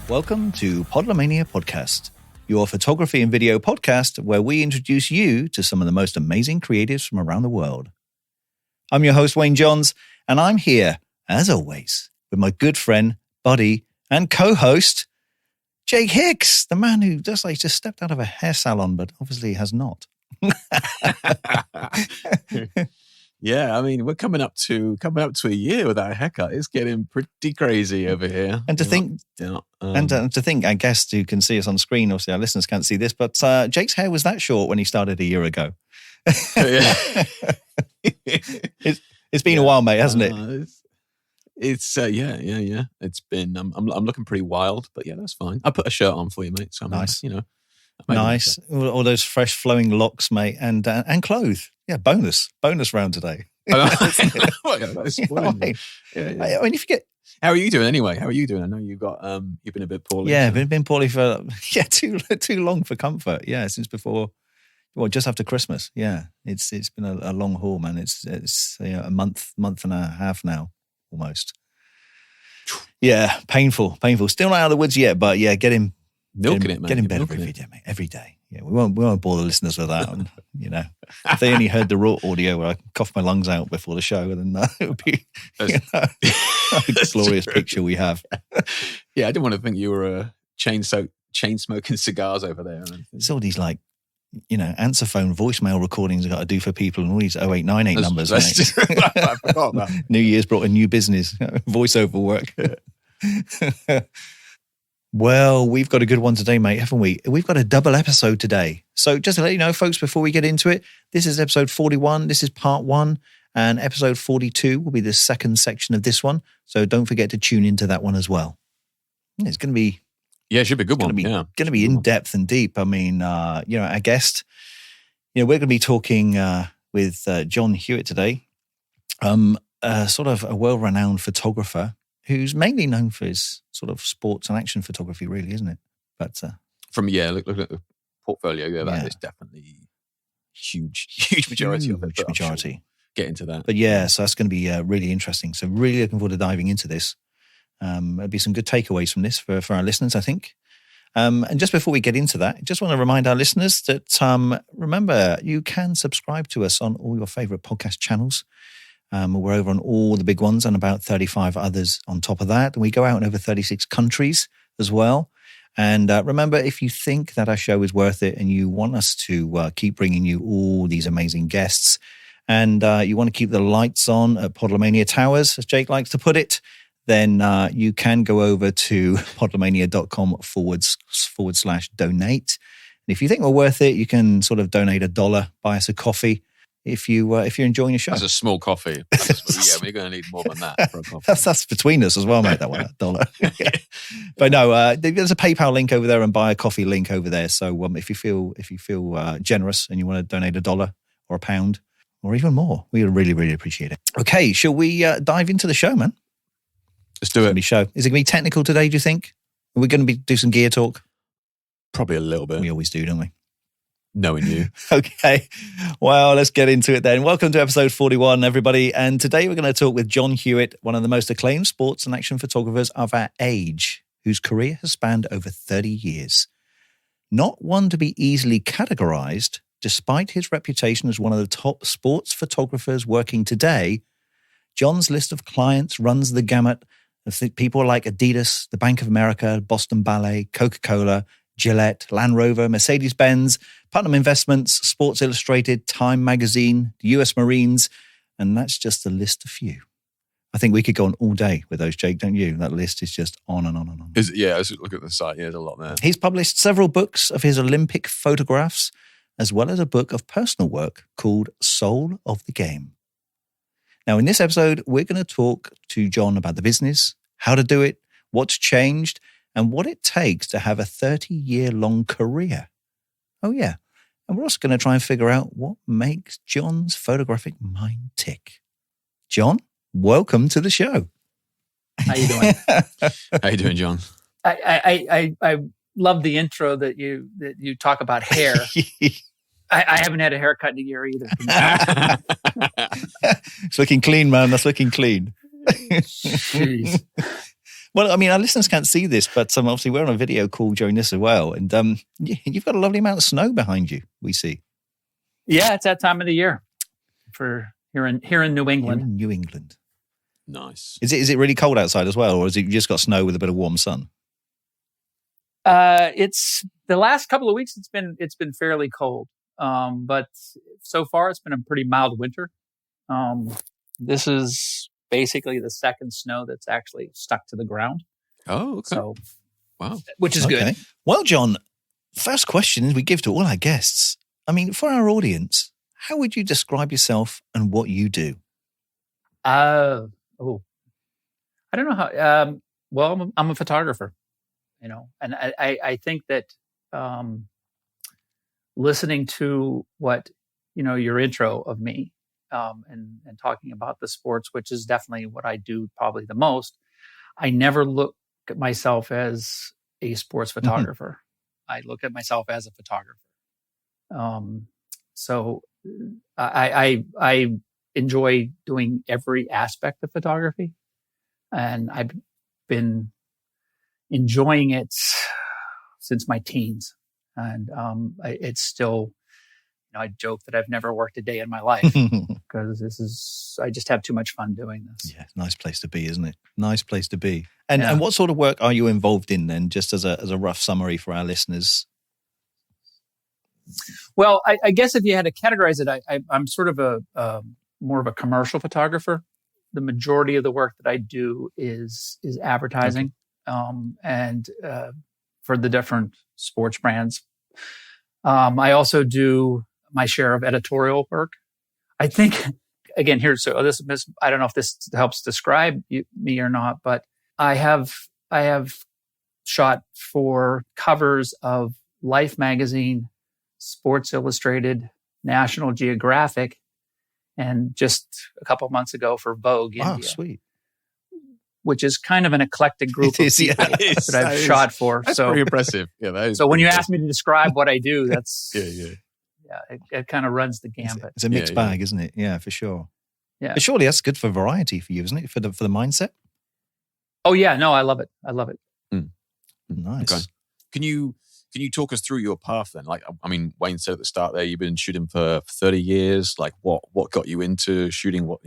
Welcome to Podlomania Podcast, your photography and video podcast where we introduce you to some of the most amazing creatives from around the world. I'm your host, Wayne Johns, and I'm here, as always, with my good friend, buddy, and co-host, Jake Hicks, the man who just stepped out of a hair salon, but obviously has not. Yeah, I mean, we're coming up to a year without a haircut. It's getting pretty crazy over here. And to think, I guess you can see us on screen. Obviously, our listeners can't see this, but Jake's hair was that short when he started a year ago. Yeah. It's been a while, mate, hasn't it? Yeah. It's been. I'm looking pretty wild, but yeah, that's fine. I put a shirt on for you, mate. So nice, nice. All those fresh flowing locks, mate, and clothes. Yeah, bonus round today. That's spoiling. I mean, if you get. How are you doing anyway? How are you doing? I know you've been a bit poorly. Yeah, so. been poorly for too long for comfort. Yeah, since before. Well, just after Christmas. Yeah, it's been a long haul, man. It's a month and a half now, almost. Yeah, painful. Still not out of the woods yet, but yeah, getting better every day. Yeah, we won't bore the listeners with that. And, if they only heard the raw audio where I coughed my lungs out before the show, then it would be a glorious picture we have. Yeah, I didn't want to think you were chain smoking cigars over there. It's all these answer phone voicemail recordings I've got to do for people and all these 0898 numbers. That's true. I forgot that. New Year's brought a new business, voiceover work. Well, we've got a good one today, mate, haven't we? We've got a double episode today. So just to let you know, folks, before we get into it, this is episode 41. This is part 1. And episode 42 will be the second section of this one. So don't forget to tune into that one as well. It's going to be... Yeah, it should be a good one. Going to be in depth and deep. I mean, our guest, we're going to be talking with John Huet today, sort of a well-renowned photographer who's mainly known for his sort of sports and action photography, really, isn't it? But look at the portfolio. That is definitely huge majority of it. Huge majority. Sure get into that. But yeah, so that's going to be really interesting. So really looking forward to diving into this. There'll be some good takeaways from this for our listeners, I think. And just before we get into that, I just want to remind our listeners that, remember, you can subscribe to us on all your favorite podcast channels. We're over on all the big ones and about 35 others on top of that. And we go out in over 36 countries as well. And remember, if you think that our show is worth it and you want us to keep bringing you all these amazing guests and you want to keep the lights on at Podlomania Towers, as Jake likes to put it, then you can go over to podlomania.com/donate. And if you think we're worth it, you can sort of donate $1, buy us a coffee. If you're enjoying your show. That's a small coffee. We're going to need more than that for a coffee. that's between us as well, mate, that one, $1. Yeah. But no, there's a PayPal link over there and buy a coffee link over there. So if you feel generous and you want to donate $1 or £1 or even more, we would really, really appreciate it. Okay, shall we dive into the show, man? Let's do it. Is it going to be technical today, do you think? Are we going to do some gear talk? Probably a little bit. We always do, don't we? Knowing you. Okay. Well, let's get into it then. Welcome to episode 41, everybody. And today we're going to talk with John Huet, one of the most acclaimed sports and action photographers of our age, whose career has spanned over 30 years. Not one to be easily categorized, despite his reputation as one of the top sports photographers working today, John's list of clients runs the gamut of people like Adidas, the Bank of America, Boston Ballet, Coca-Cola, Gillette, Land Rover, Mercedes-Benz, Putnam Investments, Sports Illustrated, Time Magazine, the US Marines, and that's just a list of few. I think we could go on all day with those, Jake, don't you? That list is just on and on and on. Let's look at the site. Yeah, there's a lot there. He's published several books of his Olympic photographs, as well as a book of personal work called Soul of the Game. Now, in this episode, we're going to talk to John about the business, how to do it, what's changed, and what it takes to have a 30-year-long career. Oh, yeah. And we're also going to try and figure out what makes John's photographic mind tick. John, welcome to the show. How you doing? How you doing, John? I love the intro that you talk about hair. I haven't had a haircut in a year either. It's looking clean, man. That's looking clean. Jeez. Well, I mean, our listeners can't see this, but obviously we're on a video call during this as well. And you've got a lovely amount of snow behind you, we see. Yeah, it's that time of the year for here in New England. Here in New England. Nice. Is it really cold outside as well, or is it just got snow with a bit of warm sun? It's the last couple of weeks. It's been fairly cold, but so far it's been a pretty mild winter. This is basically the second snow that's actually stuck to the ground. Oh, okay. So, wow, which is good. Well, John, first question we give to all our guests. I mean, for our audience, how would you describe yourself and what you do? I don't know how. Well, I'm a photographer, and I think that listening to what your intro of me and talking about the sports, which is definitely what I do probably the most. I never look at myself as a sports photographer. I look at myself as a photographer. So I enjoy doing every aspect of photography, and I've been enjoying it since my teens. And it's still, I joke that I've never worked a day in my life because I just have too much fun doing this. Yeah, nice place to be, isn't it? Nice place to be. And what sort of work are you involved in then, just as a rough summary for our listeners? Well, I guess if you had to categorize it, I'm sort of a more of a commercial photographer. The majority of the work that I do is advertising, and for the different sports brands. I also do my share of editorial work. I think, again, I don't know if this helps describe me or not, but I have shot for covers of Life magazine, Sports Illustrated, National Geographic, and just a couple of months ago for Vogue India. Oh, sweet. Which is kind of an eclectic group of people that I've shot for. That's pretty impressive. Yeah, that is. So when you ask me to describe what I do, that's yeah, it kind of runs the gambit. It's a mixed bag, isn't it? Yeah, for sure. Yeah, but surely that's good for variety for you, isn't it? For the mindset. Oh yeah, no, I love it. Nice. Okay. Can you talk us through your path then? Like, I mean, Wayne said at the start there, you've been shooting for 30 years. Like, what got you into shooting? What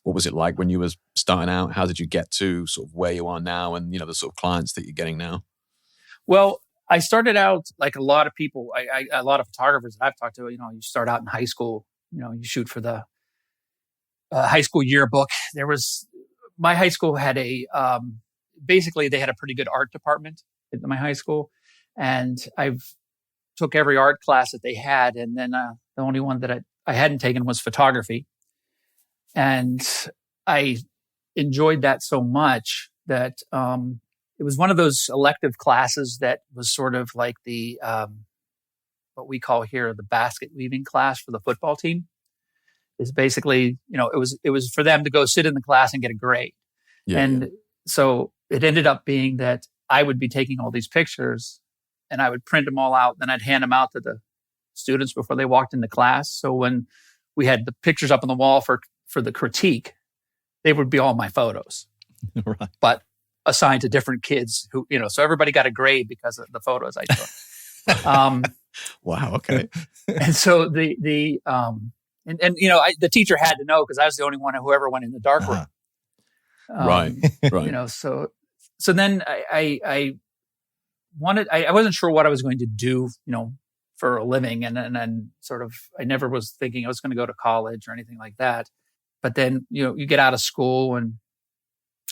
was it like when you were starting out? How did you get to sort of where you are now and, the sort of clients that you're getting now? Well, I started out like a lot of people, a lot of photographers that I've talked to, you start out in high school, you shoot for the high school yearbook. My high school had basically they had a pretty good art department at my high school. And I've took every art class that they had. And then the only one that I hadn't taken was photography. And I enjoyed that so much that it was one of those elective classes that was sort of like the what we call here the basket weaving class for the football team. Is basically, it was for them to go sit in the class and get a grade. So it ended up being that I would be taking all these pictures and I would print them all out. Then I'd hand them out to the students before they walked into class. So when we had the pictures up on the wall for the critique, they would be all my photos, right? But assigned to different kids who, so everybody got a grade because of the photos I took. Wow. Okay. And so the teacher had to know because I was the only one who ever went in the dark room. Right. So then I wasn't sure what I was going to do, for a living. And then sort of, I never was thinking I was going to go to college or anything like that. But then, you get out of school and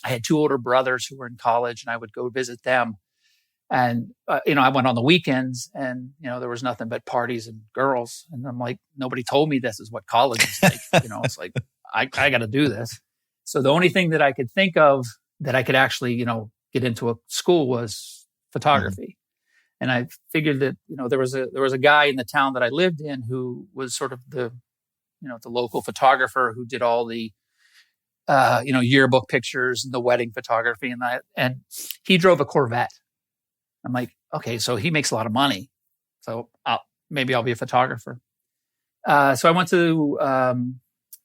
I had two older brothers who were in college and I would go visit them. And, I went on the weekends and, there was nothing but parties and girls. And I'm like, nobody told me this is what college is like. It's like, I got to do this. So the only thing that I could think of that I could actually, get into a school was photography. And I figured that, there was a guy in the town that I lived in who was sort of the local photographer who did all the, yearbook pictures and the wedding photography and he drove a Corvette. I'm like, okay, so he makes a lot of money. So maybe I'll be a photographer. So I went to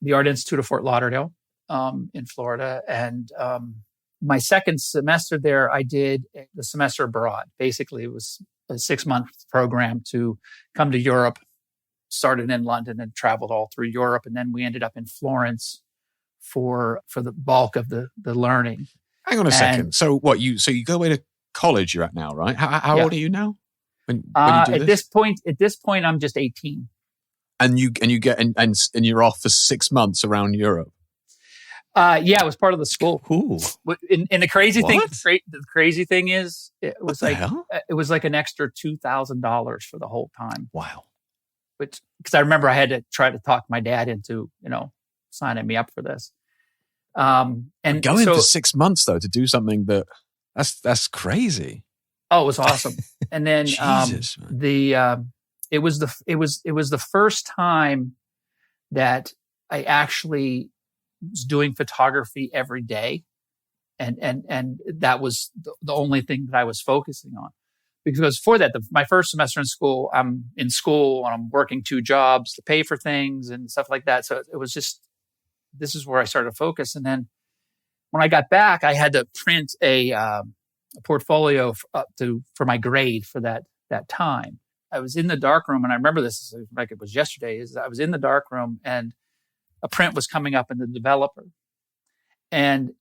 the Art Institute of Fort Lauderdale in Florida and my second semester there, I did the semester abroad. Basically, it was a 6-month program to come to Europe. Started in London and traveled all through Europe. And then we ended up in Florence for the bulk of the learning. Hang on a second. So you go away to college you're at now, right? How old are you now? When you do this point, I'm just 18. And you're off for 6 months around Europe. It was part of the school. Cool. And the crazy thing, What? the crazy thing is, it was What the hell? it was like an extra $2,000 for the whole time. Wow. Because I remember I had to try to talk my dad into, signing me up for this. And Going for 6 months though to do something that's crazy. Oh, it was awesome. And then Jesus, man. it was the first time that I actually was doing photography every day. And that was the only thing that I was focusing on. Because for that, my first semester in school, I'm in school and I'm working 2 jobs to pay for things and stuff like that. So it was just, this is where I started to focus. And then when I got back, I had to print a portfolio for my grade for that time. I was in the darkroom, and I remember this like it was yesterday. I was in the darkroom, and a print was coming up in the developer, and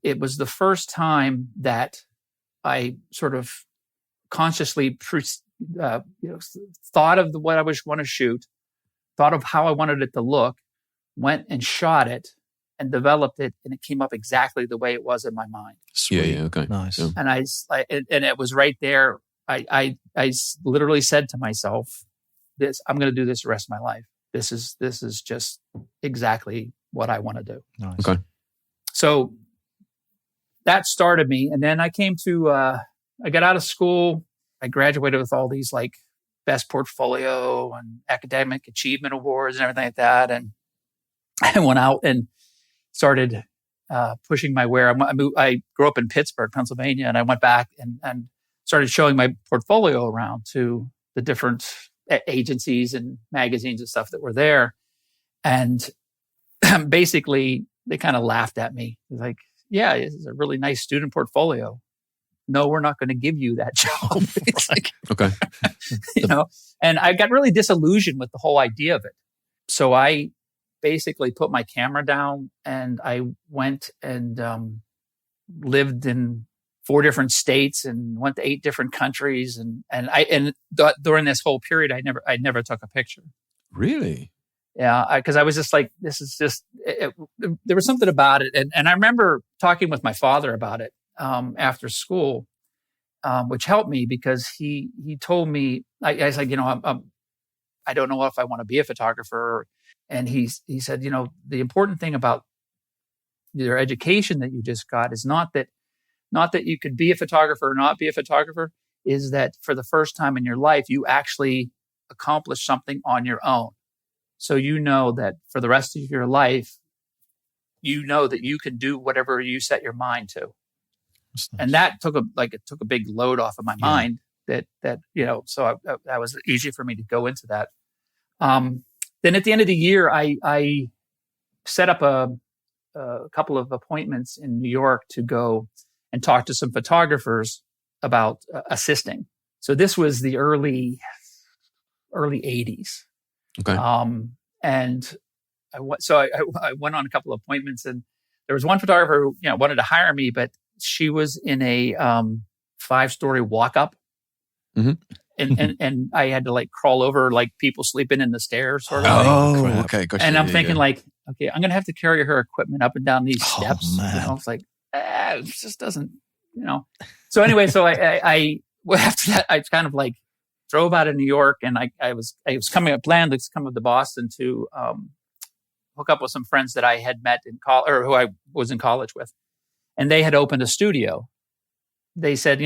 it was the first time that I sort of consciously thought of what I want to shoot, thought of how I wanted it to look, went and shot it and developed it, and it came up exactly the way it was in my mind. Sweet. Yeah, okay. Nice. Yeah. And it was right there. I literally said to myself, I'm going to do this the rest of my life. This is just exactly what I want to do. Nice. Okay. So that started me. And then I came to, I got out of school. I graduated with all these like best portfolio and academic achievement awards and everything like that. And I went out and started pushing my wear. I grew up in Pittsburgh, Pennsylvania, and I went back and started showing my portfolio around to the different agencies and magazines and stuff that were there. And basically, they kind of laughed at me. Like, yeah, this is a really nice student portfolio. No, we're not going to give you that job. It's like, Okay. And I got really disillusioned with the whole idea of it. So I basically put my camera down and I went and lived in 4 different states and went to 8 different countries. During this whole period, I never took a picture. Really? Yeah, because I was just like, this is just, there was something about it. And I remember talking with my father about it after school, which helped me because he told me, I was like, I don't know if I want to be a photographer. And he said, the important thing about your education that you just got is not that you could be a photographer or not be a photographer, is that for the first time in your life, you actually accomplish something on your own. So you know that for the rest of your life, you know that you can do whatever you set your mind to. Nice. And that took a big load off of my mind that that was easy for me to go into that. Then at the end of the year, I set up a couple of appointments in New York to go and talk to some photographers about assisting. So this was the early 80s. Okay. And I went on a couple of appointments, and there was one photographer who wanted to hire me, but she was in a 5-story walk-up. Mm-hmm. And I had to like crawl over like people sleeping in the stairs sort of Oh, thing. okay. Gotcha. And I'm thinking like, okay, I'm going to have to carry her equipment up and down these steps. Oh, man. It's like, it just doesn't, So anyway, so I after that, I kind of like drove out of New York, and I was planned to come up to Boston to hook up with some friends that I had met in college, or who I was in college with. And they had opened a studio. They said,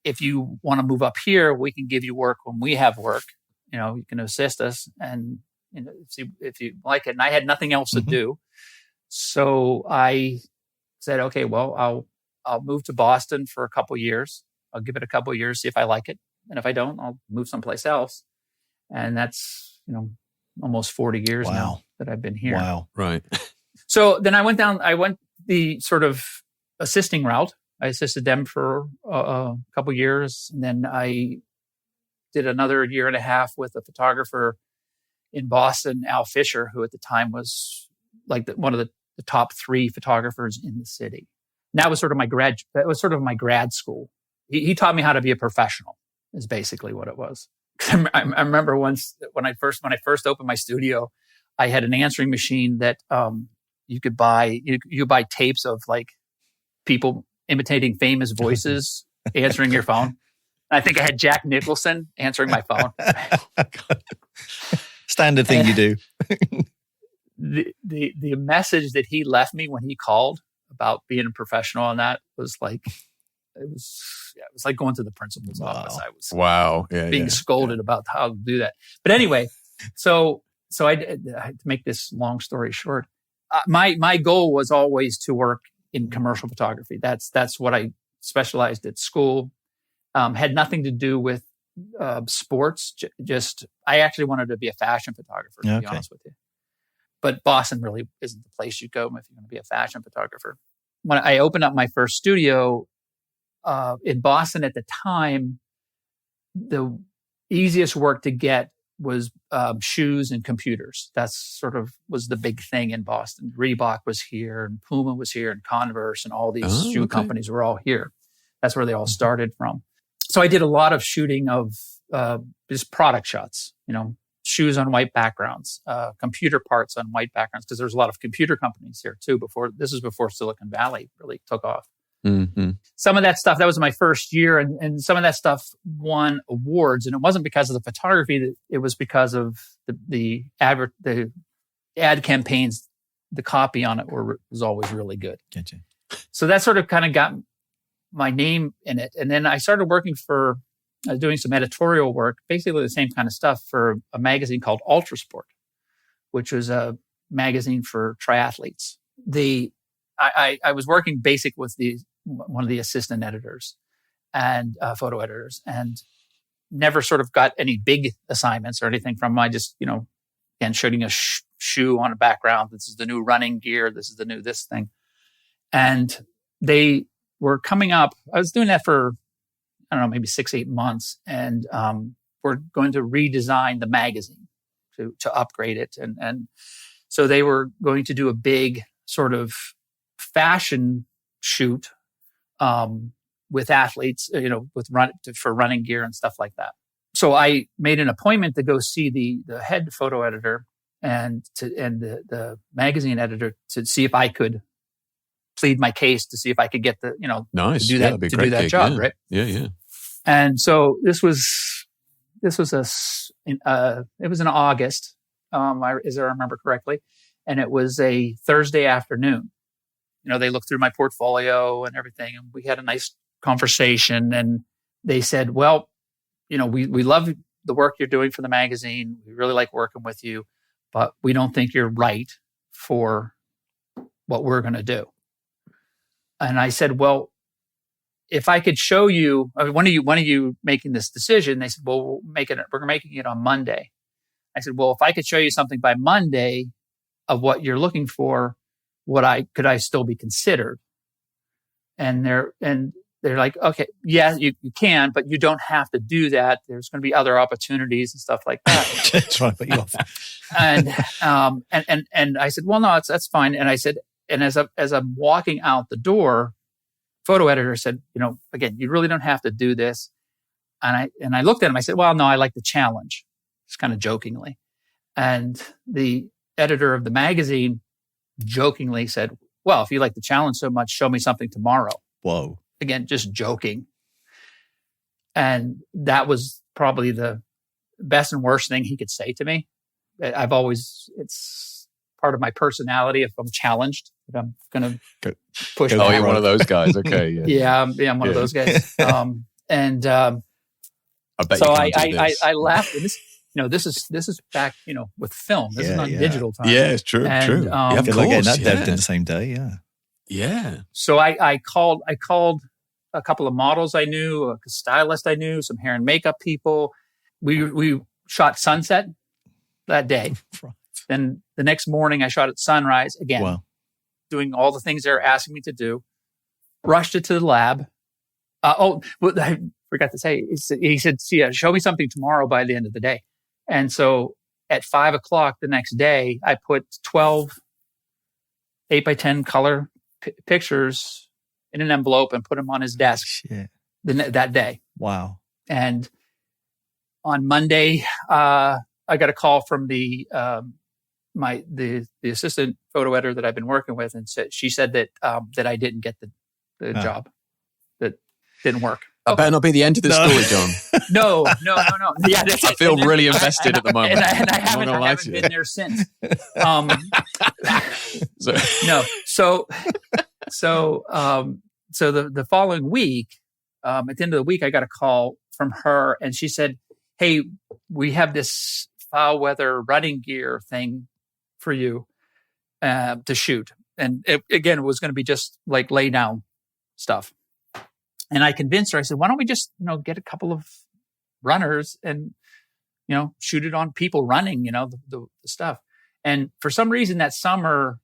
if you want to move up here, we can give you work when we have work. You can assist us, and if you like it. And I had nothing else to do, so I said, okay, well, I'll move to Boston for a couple years. I'll give it a couple years, see if I like it, and if I don't, I'll move someplace else. And that's almost 40 years now that I've been here. Wow. Right. So then I went the sort of assisting route. I assisted them for a couple years. And then I did another year and a half with a photographer in Boston, Al Fisher, who at the time was like one of the top 3 photographers in the city. And that was sort of my grad school. He taught me how to be a professional, is basically what it was. I remember once when I first opened my studio, I had an answering machine that you could buy. You buy tapes of like people imitating famous voices answering your phone. I think I had Jack Nicholson answering my phone. Standard thing you do. The message that he left me when he called about being a professional on that was like, it was like going to the principal's office. I was being scolded about how to do that. But anyway, so I to make this long story short, my goal was always to work in commercial photography. That's what I specialized at school. Had nothing to do with sports. Just I actually wanted to be a fashion photographer, to be honest with you. But Boston really isn't the place you go if you're going to be a fashion photographer. When I opened up my first studio in Boston at the time, the easiest work to get was shoes and computers. That's sort of was the big thing in Boston. Reebok was here, and Puma was here, and Converse, and all these shoe companies were all here. That's where they all started from. So I did a lot of shooting of just product shots, shoes on white backgrounds, computer parts on white backgrounds, because there's a lot of computer companies here too. This is before Silicon Valley really took off. Mm-hmm. Some of that stuff, that was my first year, and some of that stuff won awards, and it wasn't because of the photography. It was because of the ad campaigns. The copy on it was always really good. Gotcha. So that sort of kind of got my name in it, and then I started working for. I was doing some editorial work, basically the same kind of stuff for a magazine called Ultrasport, which was a magazine for triathletes. I was working basic with one of the assistant editors and photo editors, and never sort of got any big assignments or anything from them. I just, again, shooting a shoe on a background. This is the new running gear. This is the new this thing. And they were coming up. I was doing that for, I don't know, maybe 6-8 months. And we're going to redesign the magazine to upgrade it. And so they were going to do a big sort of fashion shoot with athletes, for running gear and stuff like that. So I made an appointment to go see the head photo editor and the magazine editor to see if I could plead my case, to see if I could get nice. to do that, to do that gig, job, yeah. right? Yeah. And so it was in August, as I remember correctly, and it was a Thursday afternoon. They looked through my portfolio and everything, and we had a nice conversation. And they said, "Well, we love the work you're doing for the magazine. We really like working with you, but we don't think you're right for what we're going to do." And I said, "Well, if I could show you, when are you making this decision?" They said, "Well, we're making it on Monday." I said, "Well, if I could show you something by Monday of what you're looking for, could I still be considered?" And they're like, "Okay, yeah, you can, but you don't have to do that. There's going to be other opportunities and stuff like that." Trying to put you off. And I said, "Well, no, that's fine." And I said, and as I'm walking out the door, photo editor said, "Again, you really don't have to do this." And I looked at him. I said, "Well, no, I like the challenge," just kind of jokingly. And the editor of the magazine jokingly said, "Well, if you like the challenge so much, show me something tomorrow." Whoa. Again, just joking. And that was probably the best and worst thing he could say to me. It's part of my personality. If I'm challenged, that I'm going to push. Oh, you're one of those guys. Okay. Yeah. I'm one of those guys. I bet so I left. And this is back, with film. This is not digital time. Yeah, it's true. True. Yeah, of course, that devved in the same day. Yeah. Yeah. So I called a couple of models I knew, a stylist I knew, some hair and makeup people. We shot sunset that day. Right. Then the next morning I shot at sunrise again. Wow. Doing all the things they were asking me to do. rushed it to the lab. Well, I forgot to say, he said, show me something tomorrow by the end of the day. And so at 5:00 the next day, I put 12 8x10 color pictures in an envelope and put them on his desk that day. Wow. And on Monday, I got a call from the assistant photo editor that I've been working with, and she said that I didn't get the job, that didn't work. That better not be the end of the story, John. No. Yeah, I feel really invested at the moment. And I haven't been there since. So the following week, at the end of the week, I got a call from her, and she said, "Hey, we have this foul weather running gear thing for you to shoot." And it was going to be just like lay down stuff. And I convinced her. I said, "Why don't we just, get a couple of runners and, shoot it on people running, the stuff." And for some reason that summer,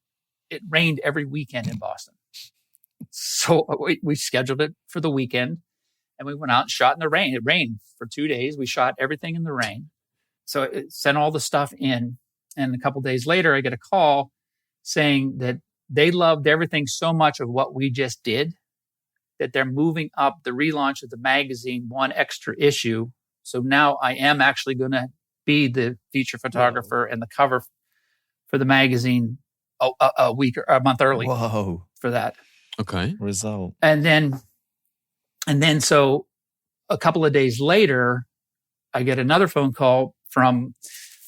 it rained every weekend in Boston. So we scheduled it for the weekend, and we went out and shot in the rain. It rained for 2 days. We shot everything in the rain. So it sent all the stuff in. And a couple of days later, I get a call saying that they loved everything so much of what we just did that they're moving up the relaunch of the magazine one extra issue. So now I am actually going to be the feature photographer and the cover for the magazine a week or a month early. Whoa. For that. Okay. Result. And then so a couple of days later, I get another phone call from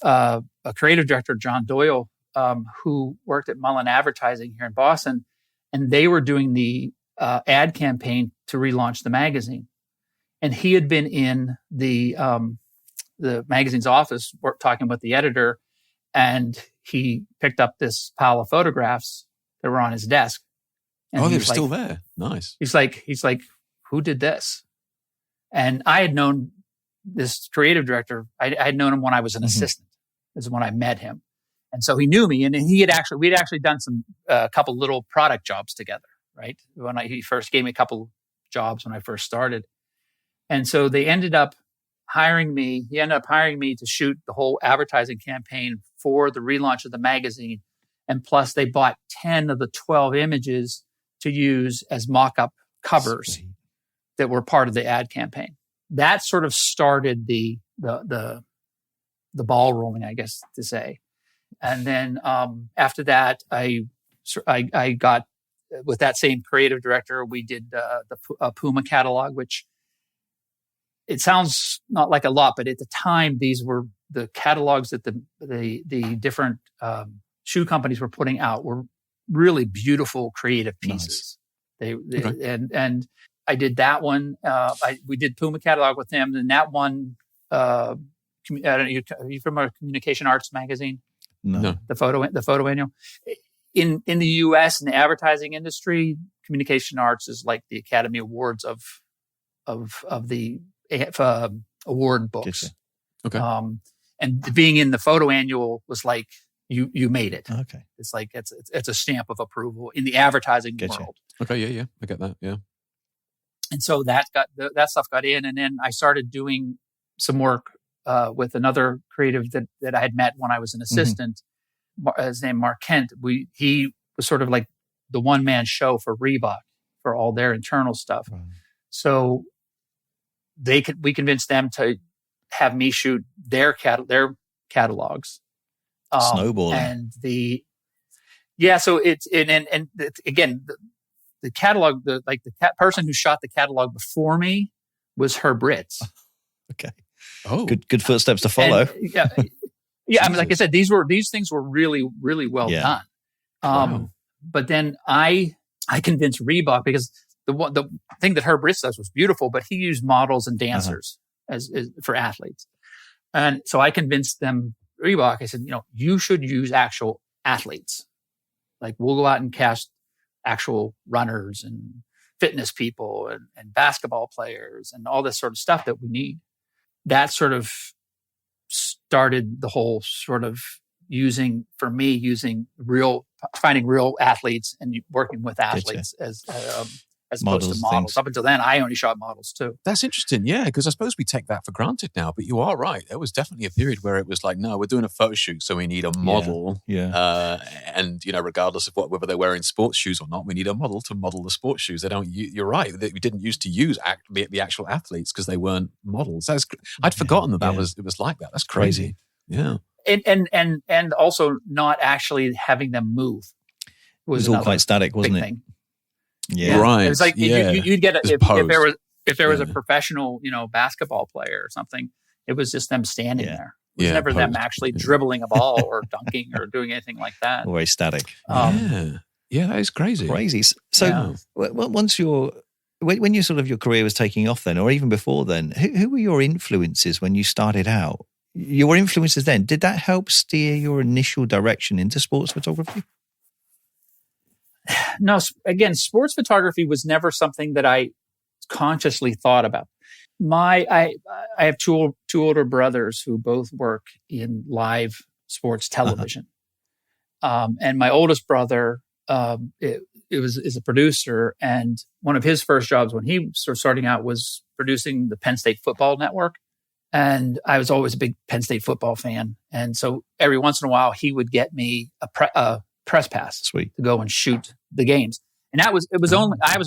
a creative director, John Doyle, who worked at Mullen Advertising here in Boston, and they were doing the ad campaign to relaunch the magazine. And he had been in the magazine's office talking with the editor, and he picked up this pile of photographs that were on his desk. And they were still there. Nice. He's like, who did this? And I had known this creative director. I had known him when I was an assistant. Is when I met him. And so he knew me, and we'd actually done a couple little product jobs together, right? He first gave me a couple jobs when I first started. And so they ended up hiring me. He ended up hiring me to shoot the whole advertising campaign for the relaunch of the magazine. And plus they bought 10 of the 12 images to use as mock-up covers that were part of the ad campaign. That sort of started the ball rolling, I guess to say. And then after that, I got with that same creative director. We did the Puma catalog, which it sounds not like a lot, but at the time, these were the catalogs that the different shoe companies were putting out were really beautiful, creative pieces. Nice. And I did that one. We did Puma catalog with them, and that one. Are you from a Communication Arts magazine? No. The photo annual. In the U.S. in the advertising industry, Communication Arts is like the Academy Awards of the award books. Okay. And being in the photo annual was like you made it. Okay. It's like it's a stamp of approval in the advertising world. Okay. Yeah. I get that. Yeah. And so that stuff got in, and then I started doing some work with another creative that I had met when I was an assistant. His name Mark Kent. He was sort of like the one-man show for Reebok for all their internal stuff. Right. So we convinced them to have me shoot their catalogs. Snowballing. So it's again the catalog, the person who shot the catalog before me was Herb Ritz. Okay. Oh, good footsteps to follow. And, yeah. I mean, like I said, these things were really, really well done. Wow. But then I convinced Reebok, because the thing that Herb Ritz does was beautiful, but he used models and dancers as for athletes. And so I convinced them, Reebok, I said, you should use actual athletes. Like, we'll go out and cast actual runners and fitness people and basketball players and all this sort of stuff that we need. That sort of started the whole sort of finding real athletes and working with athletes as as opposed to models. Things. Up until then, I only shot models too. That's interesting, yeah, because I suppose we take that for granted now, but you are right. There was definitely a period where it was like, no, we're doing a photo shoot, so we need a model. Yeah. And, regardless of whether they're wearing sports shoes or not, we need a model to model the sports shoes. They don't. You're right. We didn't used to use the actual athletes because they weren't models. I'd forgotten that it was like that. That's crazy. Yeah. And also not actually having them move. It was all quite static, wasn't it? Thing. Yeah. Right. It was like you'd get if there was a professional, basketball player or something, it was just them standing there. It was never them actually dribbling a ball or dunking or doing anything like that. Always static. Yeah, that is crazy. Crazy. So once when your career was taking off then, or even before then, who were your influences when you started out? Your influences then, did that help steer your initial direction into sports photography? No, again, sports photography was never something that I consciously thought about. I have two older brothers who both work in live sports television. And my oldest brother is a producer, and one of his first jobs when he was starting out was producing the Penn State Football Network. And I was always a big Penn State football fan. And so every once in a while, he would get me a press pass to go and shoot the games. And I was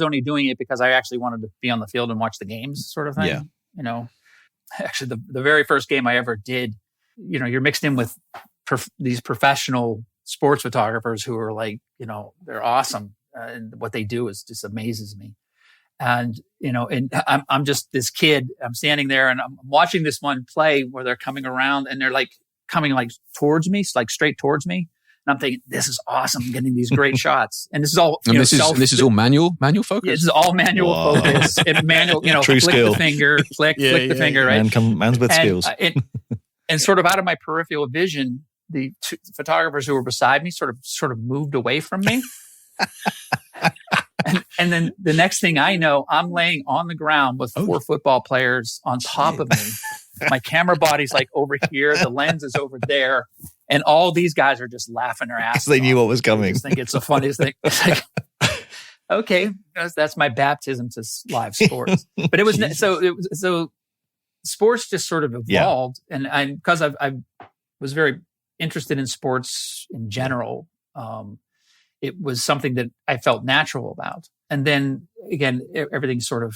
only doing it because I actually wanted to be on the field and watch the games, sort of thing. Yeah. Actually the very first game I ever did, you're mixed in with these professional sports photographers who are like, they're awesome. And what they do just amazes me. And, and I'm just this kid, I'm standing there and I'm watching this one play where they're coming around and they're like coming like towards me, like straight towards me. And I'm thinking, this is awesome. I'm getting these great shots. And this is all, this is all manual focus. Yeah, this is all manual focus and manual, True flick skill. the finger, flick the finger, right? Man's with skills. And sort of out of my peripheral vision, the two photographers who were beside me sort of moved away from me. And then the next thing I know, I'm laying on the ground with 4 football players on top of me. My camera body's like over here. The lens is over there. And all these guys are just laughing their asses off. They knew what was coming. I just think it's the funniest thing. It's like, okay, that's my baptism to live sports. But it was so sports just sort of evolved. Yeah. And because I was very interested in sports in general, it was something that I felt natural about. And then again, everything sort of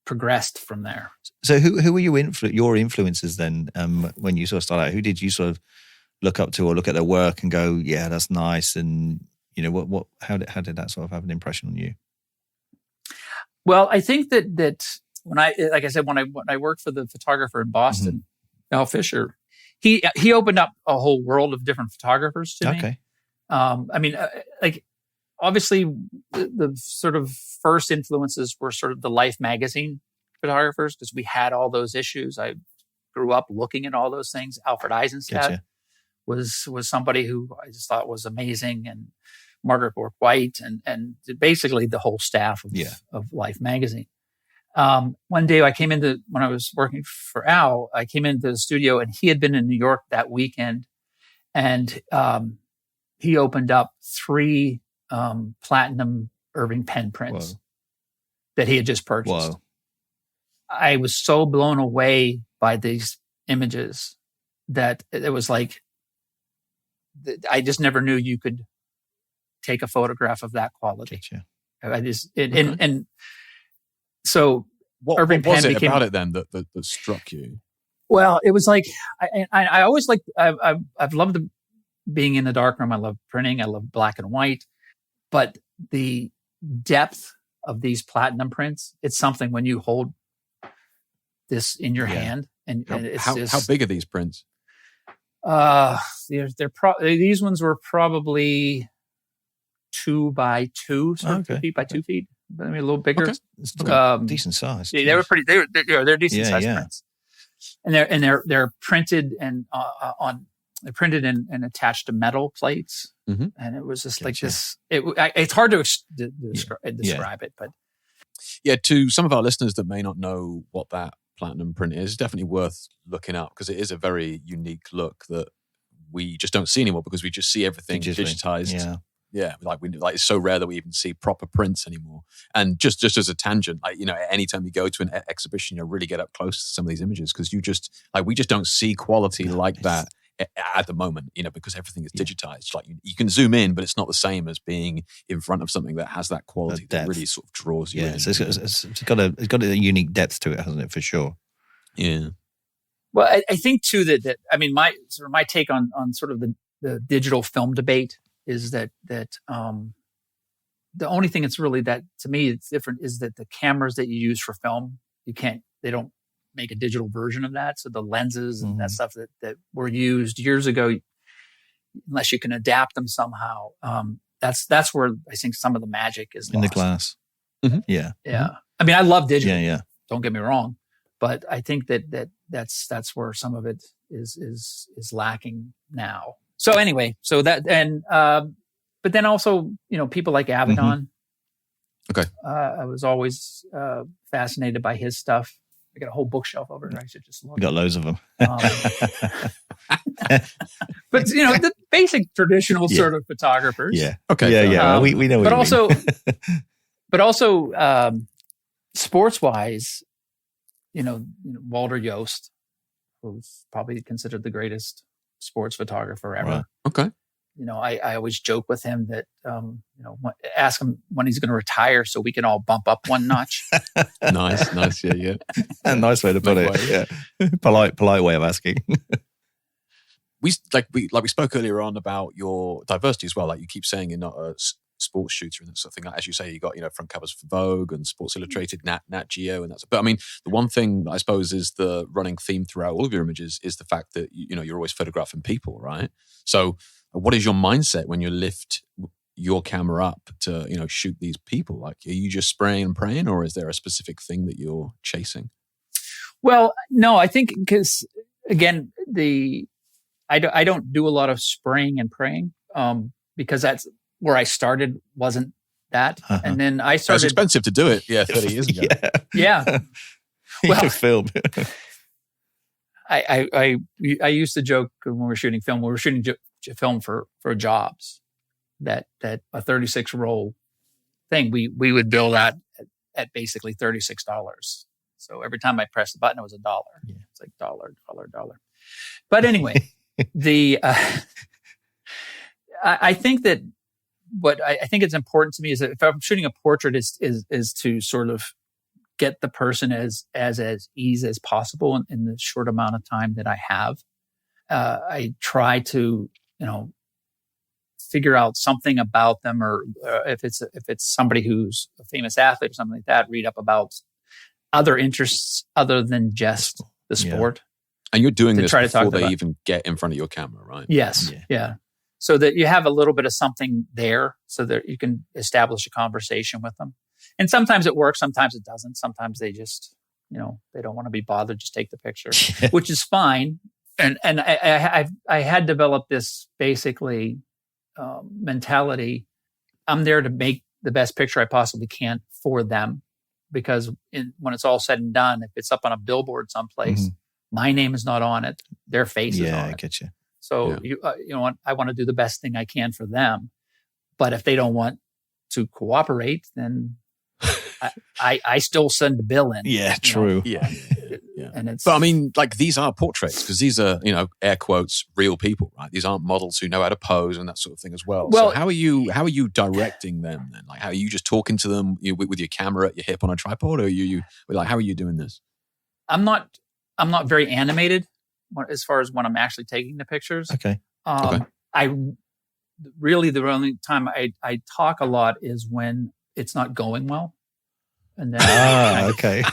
progressed from there. So who were your influences then when you sort of started out? Who did you sort of look up to or look at their work and go, yeah, that's nice? And, how did that sort of have an impression on you? Well, I think that when I worked for the photographer in Boston, Al Fisher, he opened up a whole world of different photographers to me. Okay. Obviously the sort of first influences were sort of the Life magazine photographers because we had all those issues. I grew up looking at all those things. Alfred Eisenstadt was somebody who I just thought was amazing, and Margaret Bork White and basically the whole staff of Life magazine. One day when I was working for Al, I came into the studio and he had been in New York that weekend, and he opened up 3 platinum Irving pen prints that he had just purchased. Whoa. I was so blown away by these images that it was like, I just never knew you could take a photograph of that quality. Gotcha. And so Irving what was pen it became, about it then that struck you? Well, it was like, I always like, I've loved being in the darkroom. I love printing. I love black and white, but the depth of these platinum prints, it's something when you hold this in your hand and it's how big are these prints? These ones were probably 2 by 2, so 2 feet by 2 feet. I mean, a little bigger. Okay. Decent size. Yeah, they were pretty. They're decent sized prints, and they're printed and they're printed and attached to metal plates, and it was just like this. It's hard to describe it, but to some of our listeners that may not know what that platinum print is, it's definitely worth looking up because it is a very unique look that we just don't see anymore because we just see everything digitized. Yeah, like it's so rare that we even see proper prints anymore. And just as a tangent, like, you know, anytime you go to an exhibition, you really get up close to some of these images, because you just like, we just don't see quality like that at the moment, you know, because everything is digitized. Like you can zoom in, but it's not the same as being in front of something that has that quality that really sort of draws you in. So it's got a unique depth to it, hasn't it? For sure. Yeah. Well, I think too that I mean, my take on sort of the digital film debate is that the only thing that's really that to me it's different is that the cameras that you use for film, they don't make a digital version of that. So the lenses and that stuff that were used years ago, unless you can adapt them somehow, that's where I think some of the magic is in lost. The glass. Mm-hmm. Yeah. I mean, I love digital. Yeah. Don't get me wrong, but I think that's where some of it is lacking now. So anyway, but then also, you know, people like Avedon. Okay. I was always fascinated by his stuff. I got a whole bookshelf over there. I should just look. We got loads of them. But you know, the basic traditional sort of photographers. Yeah. Okay. Yeah. We know. But also, sports wise, you know, Walter Yost, who's probably considered the greatest sports photographer ever. Right. Okay. You know, I always joke with him that, you know, ask him when he's going to retire so we can all bump up one notch. Nice. Yeah. A nice way to put it. Yeah. Polite way of asking. We spoke earlier on about your diversity as well. Like you keep saying you're not a sports shooter and that sort of thing. As you say, you got, you know, front covers for Vogue and Sports Illustrated, Nat Geo, and that's. But I mean, the one thing I suppose is the running theme throughout all of your images is the fact that you know you're always photographing people, right? So, what is your mindset when you lift your camera up to, you know, shoot these people? Like, are you just spraying and praying, or is there a specific thing that you're chasing? Well, no, I think because again, I don't do a lot of spraying and praying because that's where I started. Wasn't that? And then I started. It's expensive to do it. 30 years ago. Yeah. Well, film. I used to joke when we were shooting film. We were shooting film for jobs that a 36 roll thing we would bill that at basically $36. So every time I pressed the button, it was $1. Yeah. It's like dollar. But anyway, I think that what I think it's important to me is that if I'm shooting a portrait is to sort of get the person as easy as possible in the short amount of time that I have. I try to, you know, figure out something about them, or if it's somebody who's a famous athlete or something like that, read up about other interests other than just the sport. And you're doing this before they about. Even get in front of your camera, right? Yes. Yeah. So that you have a little bit of something there so that you can establish a conversation with them. And sometimes it works, sometimes it doesn't. Sometimes they just, you know, they don't want to be bothered, just take the picture, which is fine. And I had developed this basically mentality. I'm there to make the best picture I possibly can for them, because when it's all said and done, if it's up on a billboard someplace, my name is not on it, their face is on it. Yeah, I get you. So you know what? I want to do the best thing I can for them, but if they don't want to cooperate, then I still send the bill in. Yeah, true. Yeah. And it's. But I mean, like these are portraits because these are, you know, air quotes, real people, right? These aren't models who know how to pose and that sort of thing as well. So how are you directing them then? Like, how are you just talking to them with your camera at your hip on a tripod, or how are you doing this? I'm not very animated as far as when I'm actually taking the pictures. Okay. I really, the only time I talk a lot is when it's not going well. And then okay.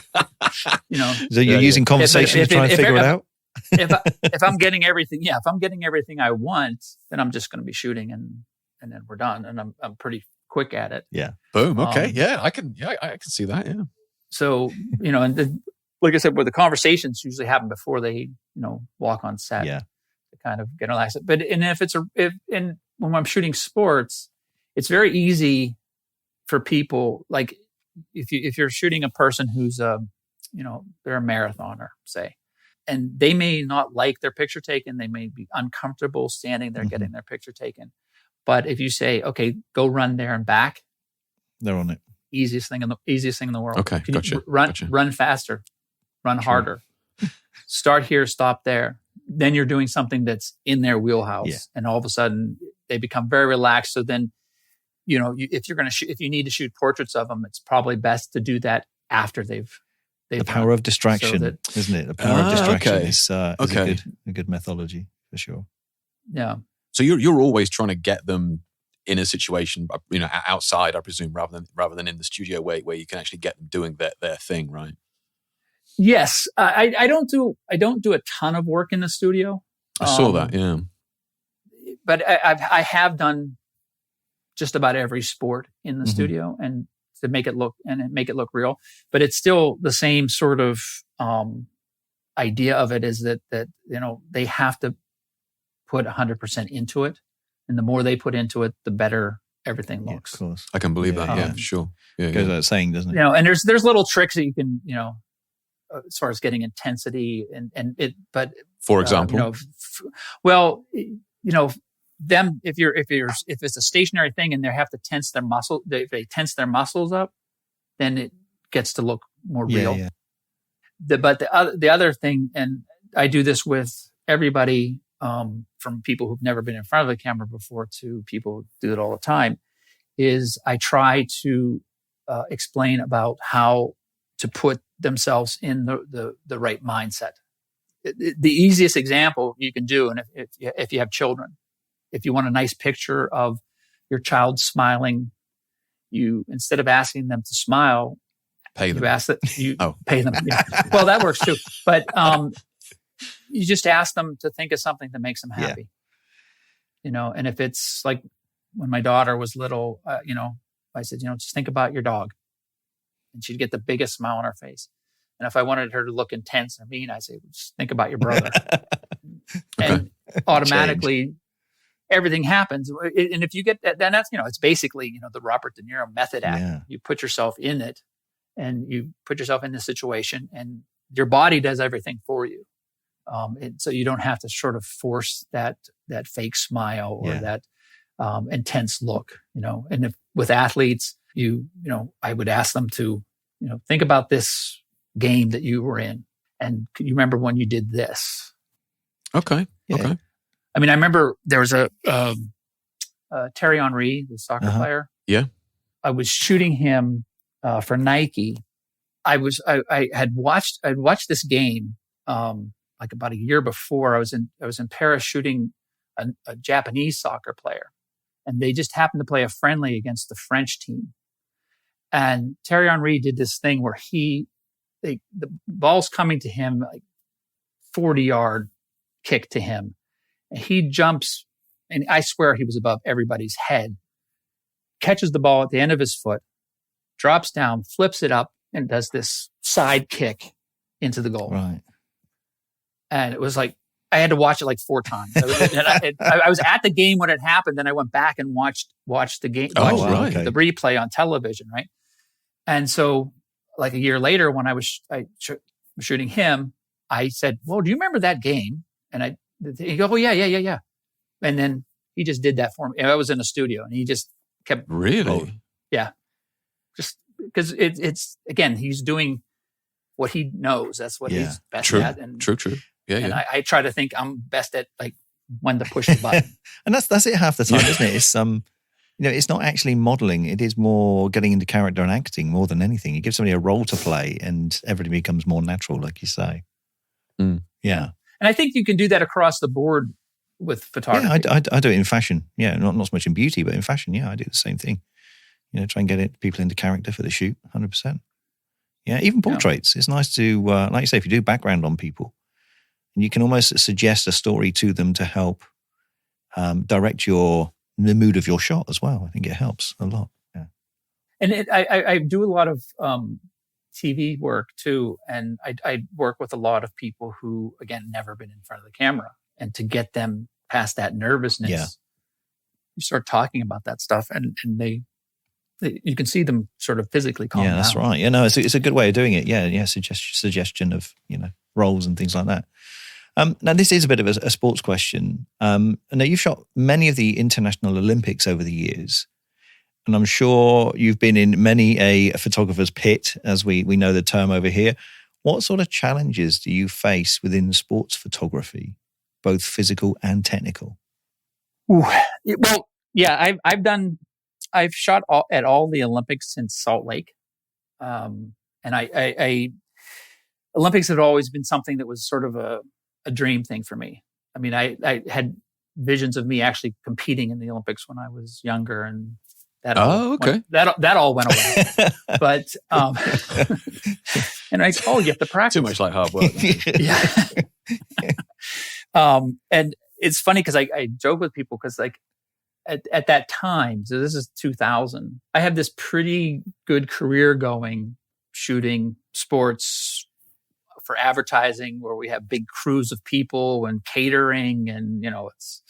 You know, so you're using conversation to try and figure it out. if I'm getting everything, if I'm getting everything I want, then I'm just going to be shooting and then we're done. And I'm pretty quick at it. Yeah. Boom. Okay. I can see that. Yeah. So, you know, and like I said, where the conversations usually happen before they, you know, walk on set. Yeah. To kind of get relaxed. But when I'm shooting sports, it's very easy for people, like if you're shooting a person who's you know, they're a marathoner, say, and they may not like their picture taken, they may be uncomfortable standing there getting their picture taken, But if you say, okay, go run there and back, they're on it. Easiest thing in the world. Okay, gotcha. Run faster, run harder. Start here, stop there. Then you're doing something that's in their wheelhouse, and all of a sudden they become very relaxed. So then, if you need to shoot portraits of them, it's probably best to do that after they've the power of distraction, isn't it? The power of distraction is a good methodology for sure. Yeah. So you're always trying to get them in a situation, outside, I presume, rather than in the studio where you can actually get them doing their thing, right? Yes, I don't do a ton of work in the studio. I saw that, yeah. But I have done just about every sport in the studio, and to make it look real. But it's still the same sort of idea of it, is that they have to put 100% into it, and the more they put into it, the better everything looks. Of course, I can believe that. Yeah, for sure. Yeah, goes without saying, doesn't it? And there's little tricks that you can as far as getting intensity but for example, them if it's a stationary thing and they have to tense their muscle, if they tense their muscles up, then it gets to look more real. Yeah. But the other thing, and I do this with everybody, from people who've never been in front of the camera before to people who do it all the time, is I try to explain about how to put themselves in the right mindset. The easiest example you can do, and if you have children, if you want a nice picture of your child smiling, you, instead of asking them to smile, pay them. You ask that you pay them. Yeah. Well, that works too. But you just ask them to think of something that makes them happy. And if it's like when my daughter was little, I said, just think about your dog, and she'd get the biggest smile on her face. And if I wanted her to look intense or mean, I say, just think about your brother. And automatically everything happens. And if you get that, then that's, it's basically, the Robert De Niro method act. Yeah. You put yourself in it, and you put yourself in the situation, and your body does everything for you. So you don't have to sort of force that fake smile or that intense look, and if with athletes, I would ask them to, think about this game that you were in, and can you remember when you did this? Okay. Yeah. Okay. I mean, I remember there was a Thierry Henry, the soccer player. Yeah. I was shooting him for Nike. I had watched this game like about a year before. I was in Paris shooting a Japanese soccer player, and they just happened to play a friendly against the French team. And Thierry Henry did this thing where the ball's coming to him, like 40-yard kick to him. And he jumps, and I swear he was above everybody's head, catches the ball at the end of his foot, drops down, flips it up, and does this side kick into the goal. Right. And it was like, I had to watch it like 4 times. I was at the game when it happened. Then I went back and watched the game, the replay on television. Right. And so like a year later, when I was shooting him, I said, well, do you remember that game? And he go, oh yeah. And then he just did that for me. And I was in a studio, and he just kept. Really? Yeah. Just because it's again, he's doing what he knows. That's what he's best at. And True. Yeah. And I try to think I'm best at like when to push the button. And that's it half the time, isn't it? It's it's not actually modeling. It is more getting into character and acting more than anything. You give somebody a role to play, and everything becomes more natural, like you say. Mm. Yeah. And I think you can do that across the board with photography. Yeah, I do it in fashion. Yeah, not so much in beauty, but in fashion, yeah, I do the same thing. Try and get people into character for the shoot, 100%. Yeah, even portraits. It's nice to, like you say, if you do background on people, and you can almost suggest a story to them to help direct the mood of your shot as well. I think it helps a lot. Yeah. And I do a lot of TV work too, and I work with a lot of people who, again, never been in front of the camera, and to get them past that nervousness, you start talking about that stuff, and you can see them sort of physically calm down. Yeah, that's right. Yeah, no, it's a good way of doing it. Yeah, suggestion of roles and things like that. Now, this is a bit of a sports question. Now, you've shot many of the International Olympics over the years, and I'm sure you've been in many a photographer's pit, as we know the term over here. What sort of challenges do you face within sports photography, both physical and technical? Well, yeah, I've shot at all the Olympics since Salt Lake. And I Olympics had always been something that was sort of a dream thing for me. I mean, I had visions of me actually competing in the Olympics when I was younger, and that all went away. But and you have to practice. Too much like hard work. Yeah. And it's funny because I joke with people because like at that time, so this is 2000, I have this pretty good career going, shooting sports for advertising, where we have big crews of people and catering, and it's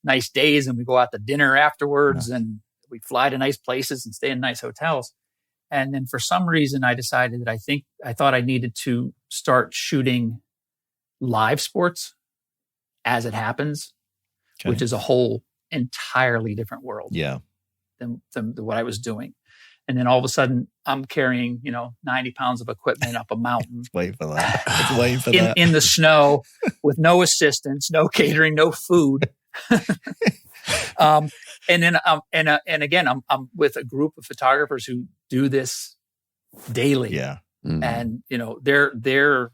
nice days, and we go out to dinner afterwards, and we fly to nice places and stay in nice hotels. And then for some reason, I decided that I thought I needed to start shooting live sports as it happens, which is a whole entirely different world than what I was doing. And then all of a sudden I'm carrying, 90 pounds of equipment up a mountain. Wait for that. In the snow with no assistance, no catering, no food. And then, and again, I'm with a group of photographers who do this daily. Yeah. Mm-hmm. And, their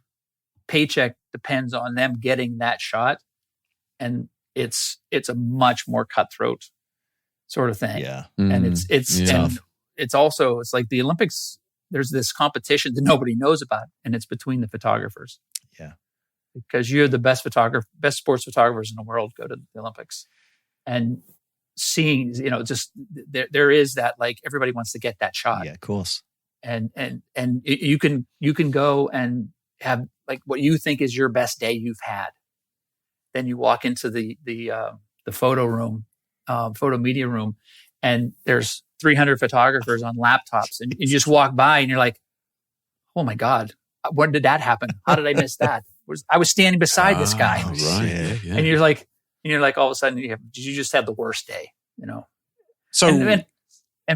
paycheck depends on them getting that shot. And it's a much more cutthroat sort of thing. Yeah. And it's also like the Olympics, there's this competition that nobody knows about, and it's between the photographers. Yeah. Because you're the best sports photographers in the world go to the Olympics. And seeing, just there is that, like, everybody wants to get that shot. Yeah, of course. And you can go and have like what you think is your best day you've had. Then you walk into the photo room, photo media room, and there's 300 photographers on laptops, and you just walk by and you're like, oh my God, when did that happen? How did I miss that? I was standing beside this guy. Right. Yeah. And you're like, all of a sudden you just had the worst day, So, and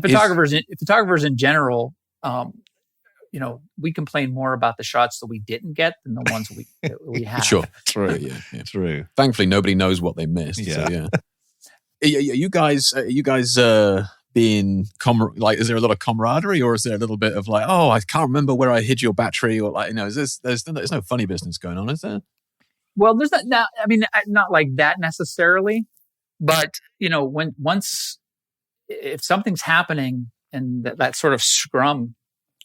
photographers in general, we complain more about the shots that we didn't get than the ones we had. Sure. True. Yeah. True. Thankfully, nobody knows what they missed. Yeah. So, yeah. Are you guys being is there a lot of camaraderie, or is there a little bit of like, oh, I can't remember where I hid your battery, or like, there's no funny business going on, is there? Well, there's not like that necessarily, but if something's happening and that sort of scrum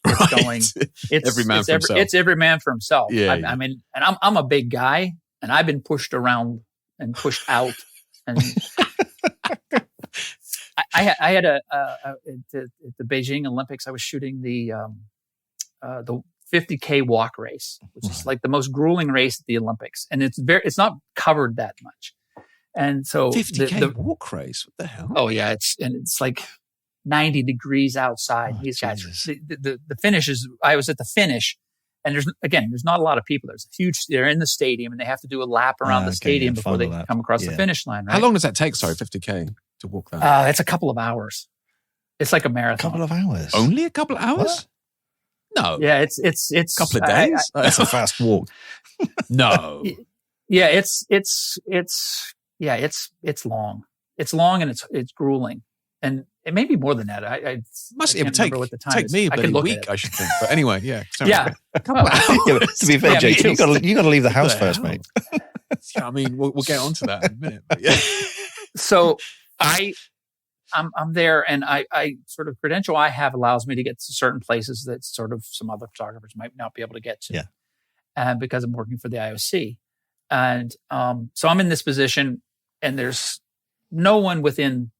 is going, it's every man for himself. It's every man for himself. Yeah, I mean, and I'm a big guy, and I've been pushed around and pushed out, and I had at the Beijing Olympics, I was shooting the 50K walk race, which is like the most grueling race at the Olympics, and it's not covered that much. And so 50K walk race, what the hell? Oh yeah, it's like 90 degrees outside. These guys, the finish is. I was at the finish, and there's not a lot of people. They're in the stadium, and they have to do a lap around the stadium before they come across the finish line. Right? How long does that take? Sorry, 50K to walk that. It's a couple of hours. It's like a marathon. A couple of hours. Only a couple of hours? What? No. Yeah, it's a couple of days. That's a fast walk. No. Yeah, it's long. It's long and it's grueling, and it may be more than that. It would take me about a week, I should think. But anyway, yeah. Sorry. Yeah. Yeah, to be fair, Jake, you got to leave the house first, mate. Yeah, I mean, we'll get onto that in a minute. But yeah. So I'm there, and I sort of credential I have allows me to get to certain places that sort of some other photographers might not be able to get to. Yeah. Because I'm working for the IOC. And so I'm in this position, and there's no one within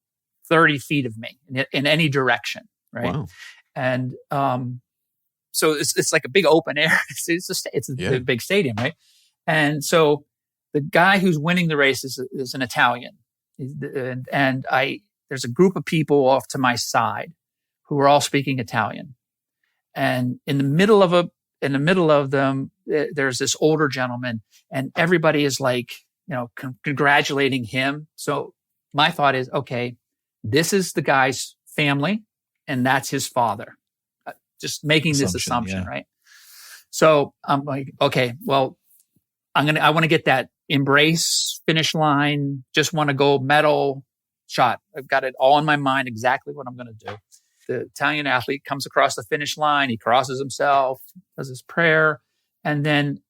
30 feet of me in any direction, right? Wow. And so it's like a big open air. It's a big stadium, right? And so the guy who's winning the race is an Italian, and there's a group of people off to my side who are all speaking Italian, and in the middle of them, there's this older gentleman, and everybody is like, congratulating him. So my thought is, okay, this is the guy's family, and that's his father. Just making this assumption, right? So I'm like, okay, well, I want to get that embrace finish line, just want a gold medal shot. I've got it all in my mind, exactly what I'm going to do. The Italian athlete comes across the finish line. He crosses himself, does his prayer. And then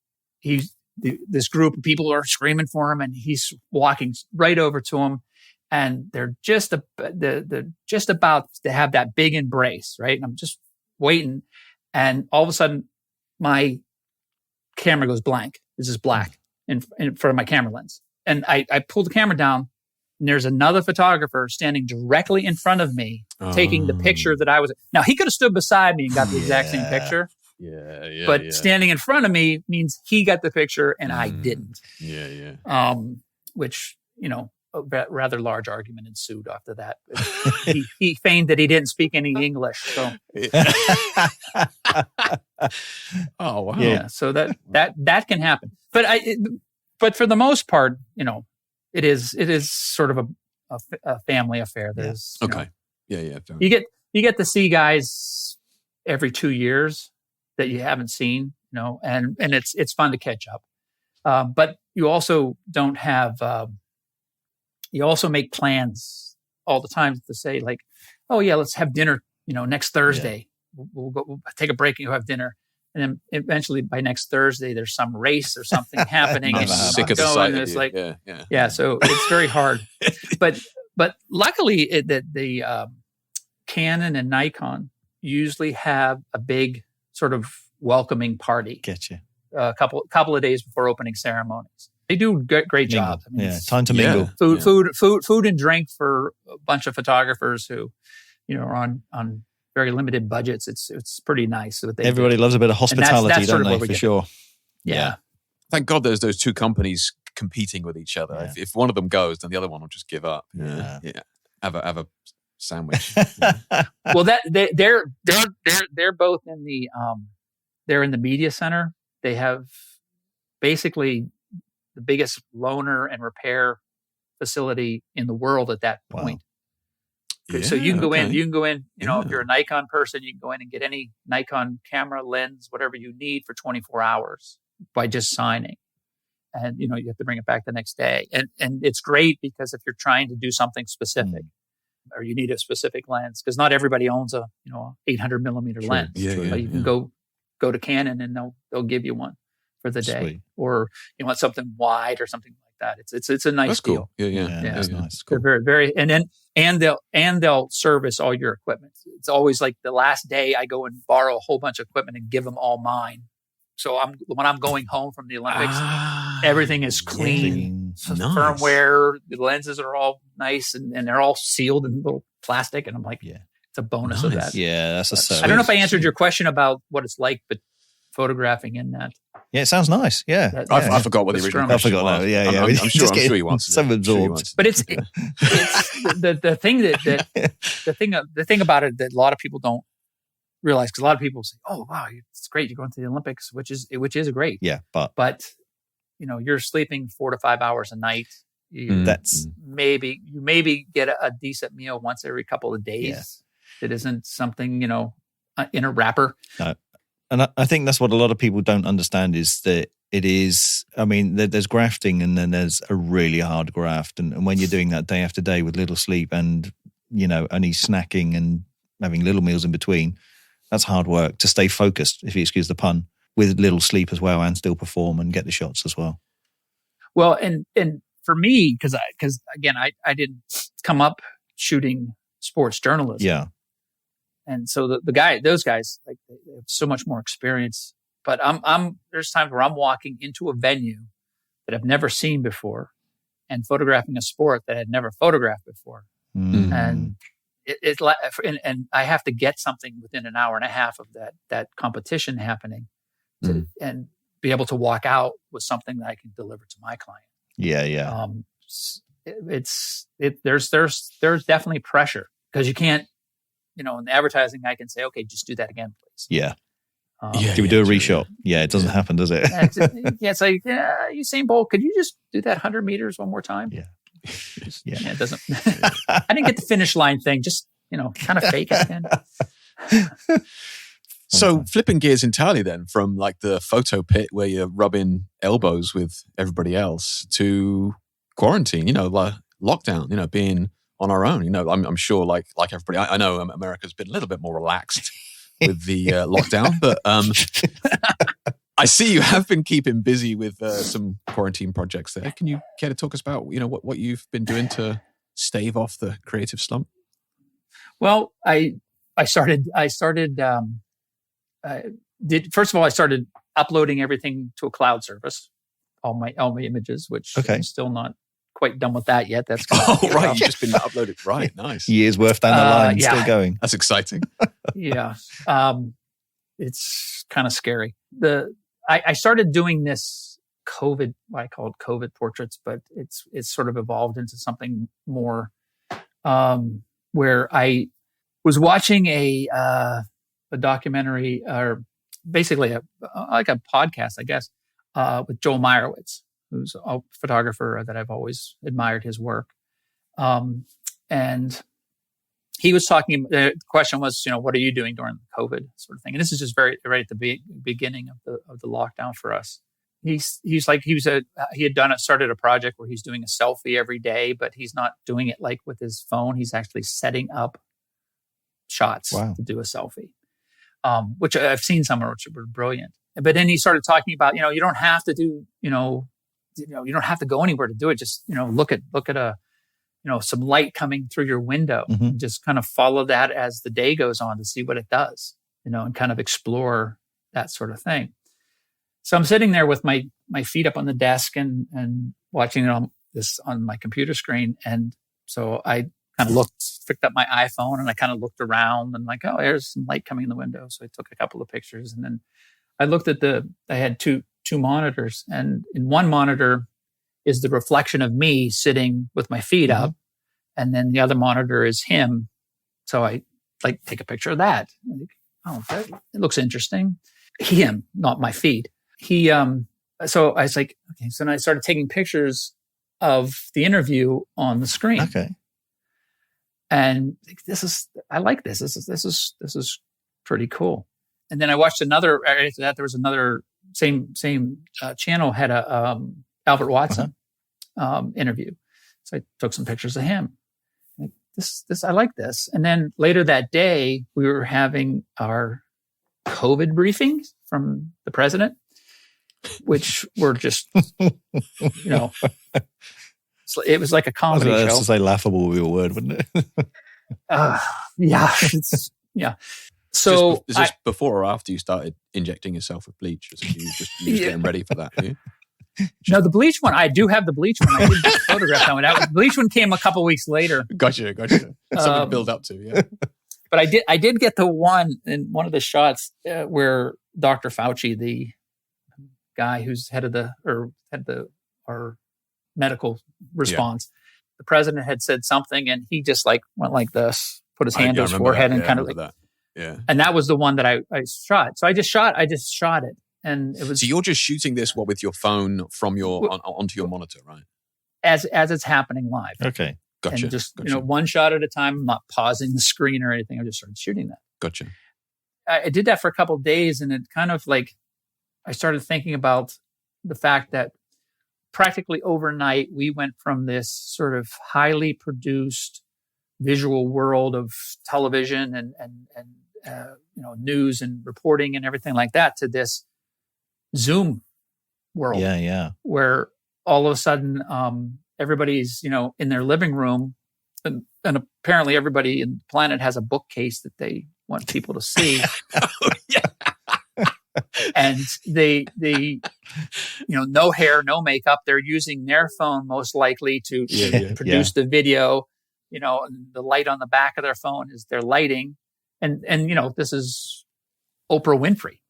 this group of people are screaming for him, and he's walking right over to him. And they're just about to have that big embrace, right? And I'm just waiting. And all of a sudden, my camera goes blank. This is black in front of my camera lens. And I pull the camera down, and there's another photographer standing directly in front of me, taking the picture that I was. Now, he could have stood beside me and got the exact same picture. But standing in front of me means he got the picture and I didn't. Which, a rather large argument ensued after that. He feigned that he didn't speak any English. So, oh wow, yeah. So that can happen. But for the most part, it is sort of a family affair. There's You get to see guys every 2 years that you haven't seen, and it's fun to catch up. But you also don't have. You also make plans all the time to say, like, oh yeah, let's have dinner, next Thursday. We'll take a break and go have dinner. And then eventually by next Thursday, there's some race or something happening. I'm sick of the sight of you. So it's very hard. But luckily the Canon and Nikon usually have a big sort of welcoming party. Get you. A couple of days before opening ceremonies. They do great job. I mean, time to mingle. Food and drink for a bunch of photographers who, are on very limited budgets. It's pretty nice. Everybody loves a bit of hospitality, that's don't they? For sure. Yeah. Thank God there's those two companies competing with each other. Yeah. If one of them goes, then the other one will just give up. Yeah. Have a sandwich. Well, they're both in the they're in the media center. They have basically the biggest loaner and repair facility in the world at that point. Wow. So you can go in, if you're a Nikon person, you can go in and get any Nikon camera, lens, whatever you need for 24 hours by just signing. And, you have to bring it back the next day. And it's great because if you're trying to do something specific or you need a specific lens, because not everybody owns a 800 millimeter lens. You can go to Canon and they'll give you one for the day. Sweet. Or you want something wide or something like that. It's a nice That's deal. Cool. Yeah. That's nice. Cool. They're very, and they'll service all your equipment. It's always like the last day I go and borrow a whole bunch of equipment and give them all mine. So when I'm going home from the Olympics, everything is clean. So nice. Firmware, the lenses are all nice and they're all sealed in little plastic. And I'm like, it's a bonus of that. Yeah, that's a service. I don't know if I answered your question about what it's like, but photographing in that. Yeah, it sounds nice. Yeah. I forgot what the original question was. I forgot that. I'm sure you answered some absorbed. But it's the thing the thing about it that a lot of people don't realize, because a lot of people say, "Oh, wow, it's great you're going to the Olympics," which is great. Yeah, but you're sleeping 4 to 5 hours a night. That's maybe get a decent meal once every couple of days. It isn't something in a wrapper. No. And I think that's what a lot of people don't understand is that it is, there's grafting and then there's a really hard graft. And when you're doing that day after day with little sleep and, only snacking and having little meals in between, that's hard work to stay focused, if you excuse the pun, with little sleep as well and still perform and get the shots as well. Well, and for me, because again, I didn't come up shooting sports journalism. Yeah. And so those guys, like, they have so much more experience. But there's times where I'm walking into a venue that I've never seen before and photographing a sport that I'd never photographed before. And and I have to get something within an hour and a half of that competition happening and be able to walk out with something that I can deliver to my client. Yeah. There's definitely pressure because you can't, in the advertising, I can say, okay, just do that again, please. Yeah. Can we do a reshot? Yeah, it doesn't happen, does it? It's like, Usain Bolt, could you just do that 100 meters one more time? Yeah. It doesn't. I didn't get the finish line thing. Just, kind of fake it again. So flipping gears entirely then from like the photo pit where you're rubbing elbows with everybody else to quarantine, like lockdown, being on our own. I'm sure like everybody, I know America's been a little bit more relaxed with the lockdown, but I see you have been keeping busy with some quarantine projects there. Can you care to talk us about, what you've been doing to stave off the creative slump? Well, I started uploading everything to a cloud service, all my images, which I'm still not quite done with that yet. That's right. You've just been uploaded. Right. Nice. Years worth down the line, still going. That's exciting. Yeah. It's kind of scary. I started doing this COVID, I call it COVID portraits, but it's sort of evolved into something more, where I was watching a documentary, or basically like a podcast, I guess, with Joel Meyerowitz, who's a photographer that I've always admired his work. And he was talking, the question was, what are you doing during the COVID sort of thing? And this is just right at the beginning of the lockdown for us. He had started a project where he's doing a selfie every day, but he's not doing it like with his phone. He's actually setting up shots to do a selfie, which I've seen some which were brilliant. But then he started talking about, you don't have to do, you don't have to go anywhere to do it. Just, look at a, some light coming through your window, and just kind of follow that as the day goes on to see what it does, and kind of explore that sort of thing. So I'm sitting there with my feet up on the desk and watching it on my computer screen. And so I kind of picked up my iPhone and I kind of looked around and like, oh, there's some light coming in the window. So I took a couple of pictures, and then I looked at I had two monitors, and in one monitor is the reflection of me sitting with my feet up. And then the other monitor is him. So I take a picture of that. It looks interesting. Him, not my feet. So I was like, okay. So then I started taking pictures of the interview on the screen. Okay. And I like this. This is pretty cool. And then I watched another, after that, there was another same channel had a Albert Watson interview. So I took some pictures of him. Like, I like this. And then later that day, we were having our COVID briefings from the president, which were just, it was like a comedy show. That's to say laughable would be a word, wouldn't it? Yeah. So is this before or after you started injecting yourself with bleach? Or you just getting ready for that? Yeah? No, the bleach one, I do have the bleach one. I did photograph that one. The bleach one came a couple weeks later. Gotcha. Something to build up to, yeah. But I did get the one in one of the shots where Dr. Fauci, the guy who's head of our medical response, the president had said something, and he just went like this, put his hand to his forehead, and kind of like that. Yeah. And that was the one that I shot. So I just shot it. And it was. So you're just shooting this with your phone from onto your monitor, right? As it's happening live. Okay. Gotcha. And just, one shot at a time. I'm not pausing the screen or anything. I just started shooting that. Gotcha. I did that for a couple of days, and it kind of I started thinking about the fact that practically overnight, we went from this sort of highly produced visual world of television and news and reporting and everything like that to this Zoom world. Yeah. Where all of a sudden, everybody's, in their living room, and apparently everybody in the planet has a bookcase that they want people to see. And they, no hair, no makeup. They're using their phone most likely to produce the video. The light on the back of their phone is their lighting. And this is Oprah Winfrey.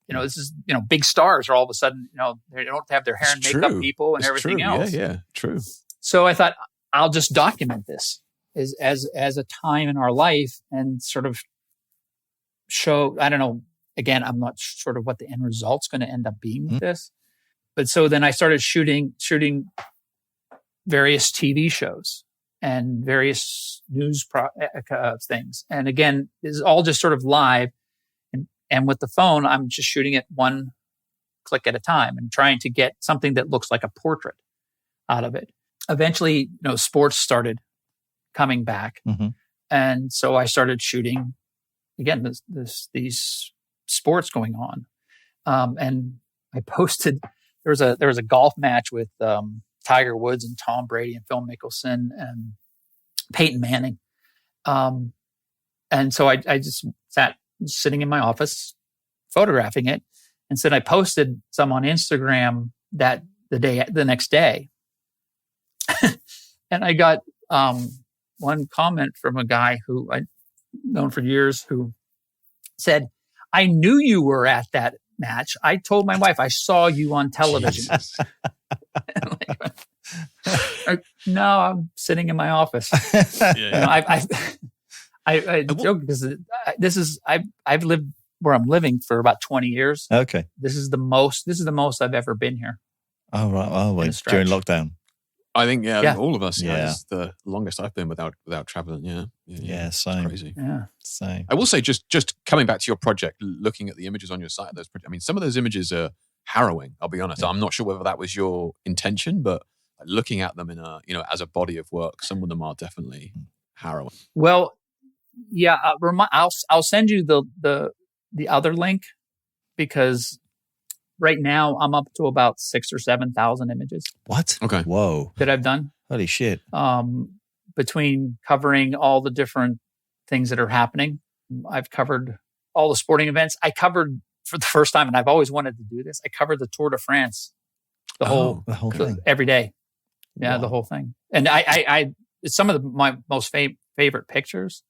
This is, big stars are all of a sudden, they don't have their hair and makeup people and everything else. Yeah, true. So I thought, I'll just document this as a time in our life and sort of show, again, I'm not sort of what the end result's going to end up being with this. But so then I started shooting various TV shows and various news things. And again, this is all just sort of live. And with the phone, I'm just shooting it one click at a time and trying to get something that looks like a portrait out of it. Eventually, sports started coming back. And so I started shooting, again, these sports going on. And I posted, there was a golf match with Tiger Woods and Tom Brady and Phil Mickelson and Peyton Manning. And so I just sat sitting in my office photographing it. And so I posted some on Instagram the next day. And I got one comment from a guy who I'd known for years who said, "I knew you were at that match. I told my wife I saw you on television." No, I'm sitting in my office. I joke because I've lived where I'm living for about 20 years. Okay. This is the most I've ever been here. Oh, right. Oh, well, during lockdown. I think, I think all of us, Yeah. it's the longest I've been without traveling. Yeah, same. It's crazy. Yeah. Same. I will say, just coming back to your project, looking at the images on your site, some of those images are harrowing. I'll be honest. Yeah. I'm not sure whether that was your intention, but looking at them in as a body of work, some of them are definitely harrowing. Well, yeah. I'll send you the other link because right now I'm up to about 6,000 or 7,000 images. What? Okay. Whoa. That I've done. Holy shit. Between covering all the different things that are happening. I've covered all the sporting events. I covered for the first time, and I've always wanted to do this. I covered the Tour de France, the whole thing. every day. Yeah, Wow. the whole thing. And I it's some of my most favorite pictures.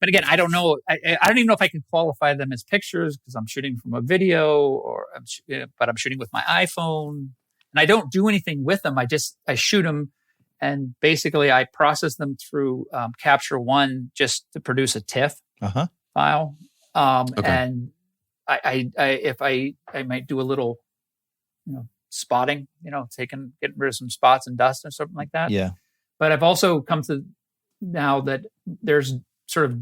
But again, I don't know. I don't even know if I can qualify them as pictures because I'm shooting from a video, but I'm shooting with my iPhone, and I don't do anything with them. I shoot them, and basically I process them through Capture One just to produce a TIFF file. And I might do a little, spotting, getting rid of some spots and dust and something like that. Yeah. But I've also come to now that there's sort of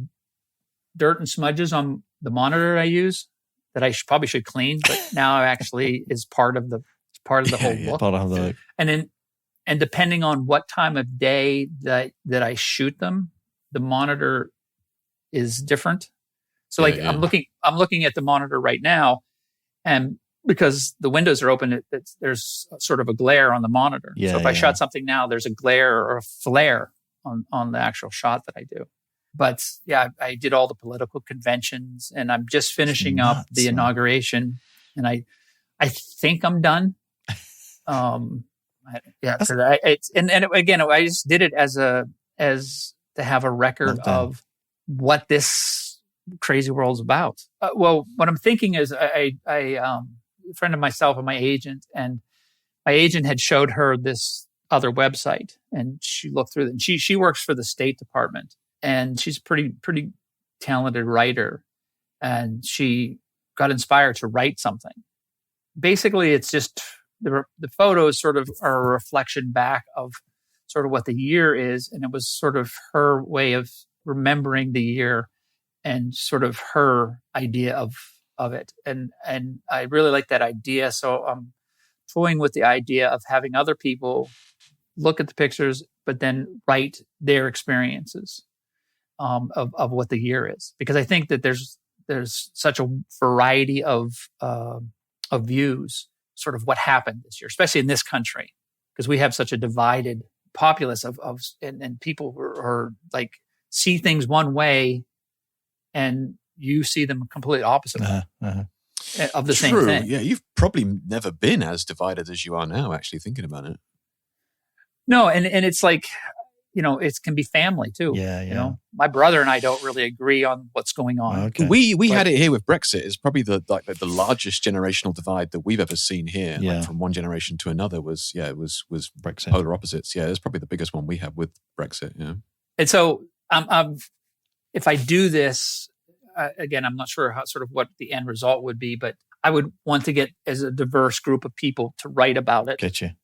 dirt and smudges on the monitor I use that I probably should clean, but now actually is part of the whole look. Part of the look. And depending on what time of day that I shoot them, the monitor is different. So I'm looking at the monitor right now, and because the windows are open, there's sort of a glare on the monitor. Yeah, so if I shot something now, there's a glare or a flare on the actual shot that I do. But yeah, I did all the political conventions, and I'm just finishing up the inauguration, and I think I'm done. Again, I just did it as to have a record of what this crazy world's about. Well, what I'm thinking is a friend of myself and my agent, and my agent had showed her this other website, and she looked through it, and she works for the State Department, and she's a pretty talented writer, and she got inspired to write something. Basically, it's just the photos sort of are a reflection back of sort of what the year is, and it was sort of her way of remembering the year and sort of her idea of it. And I really like that idea. So I'm toying with the idea of having other people look at the pictures, but then write their experiences of what the year is. Because I think that there's such a variety of views, sort of what happened this year, especially in this country, because we have such a divided populace and people who are like see things one way, and you see them completely opposite of the same thing. Yeah, you've probably never been as divided as you are now, actually, thinking about it. No, and it's like, it can be family too. Yeah. My brother and I don't really agree on what's going on. Okay. We had it here with Brexit. It's probably the largest generational divide that we've ever seen here. Yeah. Like from one generation to another was Brexit. polar opposites. Yeah, it's probably the biggest one we have with Brexit. Yeah. And so if I do this, again, I'm not sure what the end result would be, but I would want to get as a diverse group of people to write about it. Gotcha.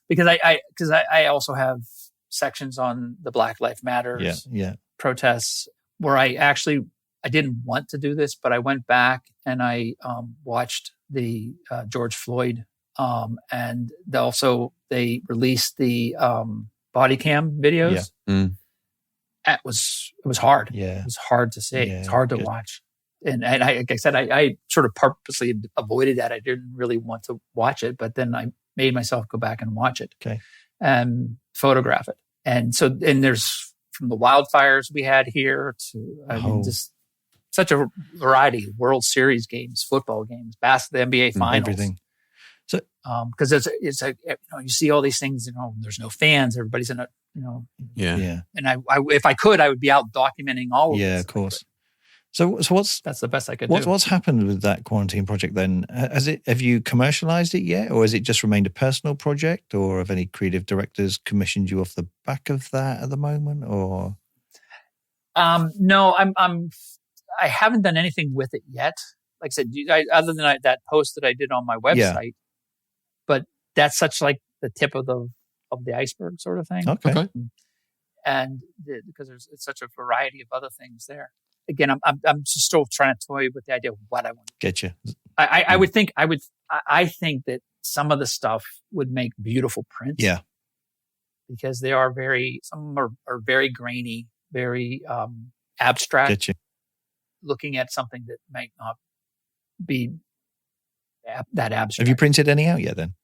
Because I also have sections on the Black Lives Matter protests where I didn't want to do this, but I went back and I watched the George Floyd, and they released the body cam videos. Yeah. It was hard. Yeah. It was hard to see. Yeah, it's hard to watch. And like I said, I sort of purposely avoided that. I didn't really want to watch it, but then I made myself go back and watch it and photograph it. And there's from the wildfires we had here to just such a variety of World Series games, football games, the NBA finals, everything. So, because it's like, you see all these things, there's no fans, everybody's in a, yeah. And I if I could, I would be out documenting all of this. Yeah, of course. So that's the best I could do. What's happened with that quarantine project then? Have you commercialized it yet, or has it just remained a personal project, or have any creative directors commissioned you off the back of that at the moment, or? No, I haven't done anything with it yet. Like I said, other than that post that I did on my website, but that's such like the tip of the iceberg sort of thing. Okay. And because it's such a variety of other things there. Again, I'm just still trying to toy with the idea of what I want. Get you. I think that some of the stuff would make beautiful prints. Yeah. Because they are some are very grainy, very abstract. Get you. Looking at something that might not be that abstract. Have you printed any out yet then?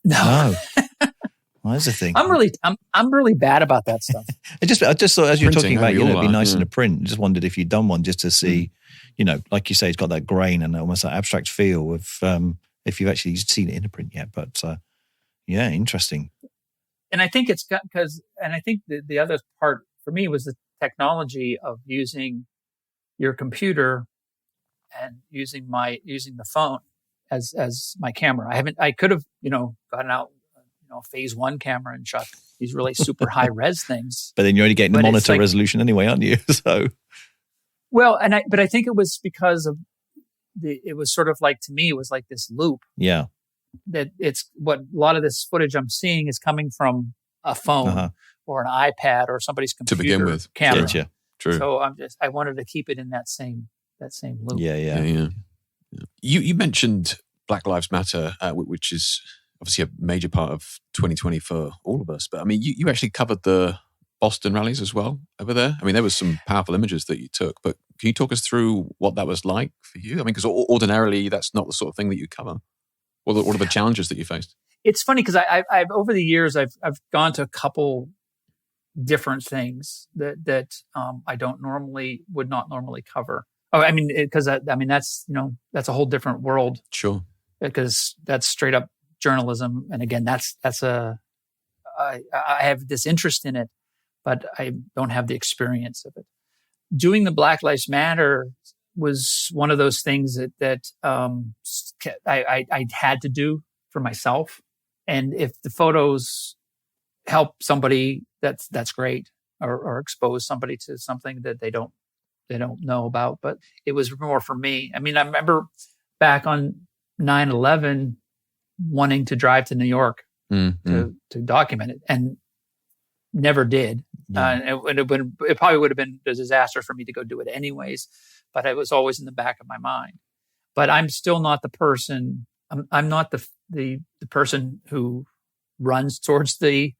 No. Well, that's the thing. I'm really bad about that stuff. I just thought as you're talking about, it'd be nice in a print. Just wondered if you'd done one just to see, like you say, it's got that grain and almost that abstract feel of if you've actually seen it in a print yet. But interesting. And I think the other part for me was the technology of using your computer and using the phone as my camera. I could have, gotten out phase 1 camera and shot these really super high res things. But then you're only getting the monitor resolution anyway, aren't you? So, well, but I think it was because of it was sort of like, to me, it was like this loop. Yeah. That it's what a lot of this footage I'm seeing is coming from a phone or an iPad or somebody's computer to begin with. Camera. Sure. True. So I wanted to keep it in that same loop. Yeah. You mentioned Black Lives Matter, which is obviously a major part of 2020 for all of us. But I mean, you actually covered the Boston rallies as well over there. I mean, there was some powerful images that you took, but can you talk us through what that was like for you? I mean, because ordinarily that's not the sort of thing that you cover. What are the challenges that you faced? It's funny because I've over the years I've gone to a couple different things that I would not normally cover. Oh, I mean, because that's a whole different world. Sure. Because that's straight up journalism, and again, I have this interest in it, but I don't have the experience of it. Doing the Black Lives Matter was one of those things that I had to do for myself, and if the photos help somebody, that's great, or expose somebody to something that they don't know about. But it was more for me. I mean, I remember back on 9/11. Wanting to drive to New York to document it, and never did. Yeah. It probably would have been a disaster for me to go do it anyways, but it was always in the back of my mind. But I'm still not the person. I'm not the person who runs towards the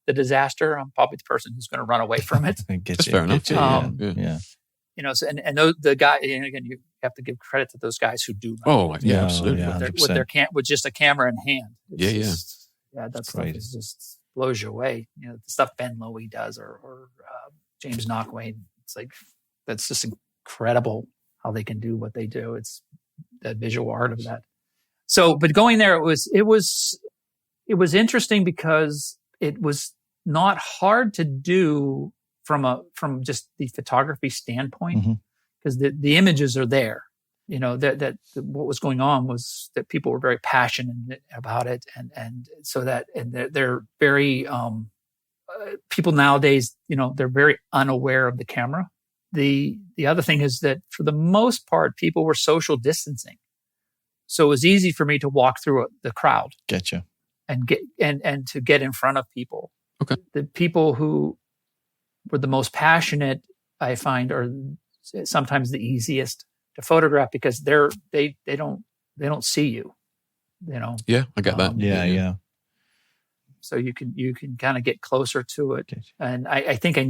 disaster. I'm probably the person who's going to run away from it. That's fair enough. Yeah. So, and the guy, and again, you have to give credit to those guys who do. Absolutely. With just a camera in hand. That stuff great. just blows you away. The stuff Ben Lowy does or James Knockway. It's like, that's just incredible how they can do what they do. It's that visual art of that. So, but going there, it was interesting because it was not hard to do from just the photography standpoint, because the images are there. That what was going on was that people were very passionate about it, and so that, and they're very people nowadays, they're very unaware of the camera. the other thing is that for the most part, people were social distancing. So it was easy for me to walk through the crowd. Getcha. And to get in front of people. Okay. The people who were the most passionate, I find, are sometimes the easiest to photograph because they don't see you. Yeah, I get that. Yeah. So you can kind of get closer to it. Getcha. And I think I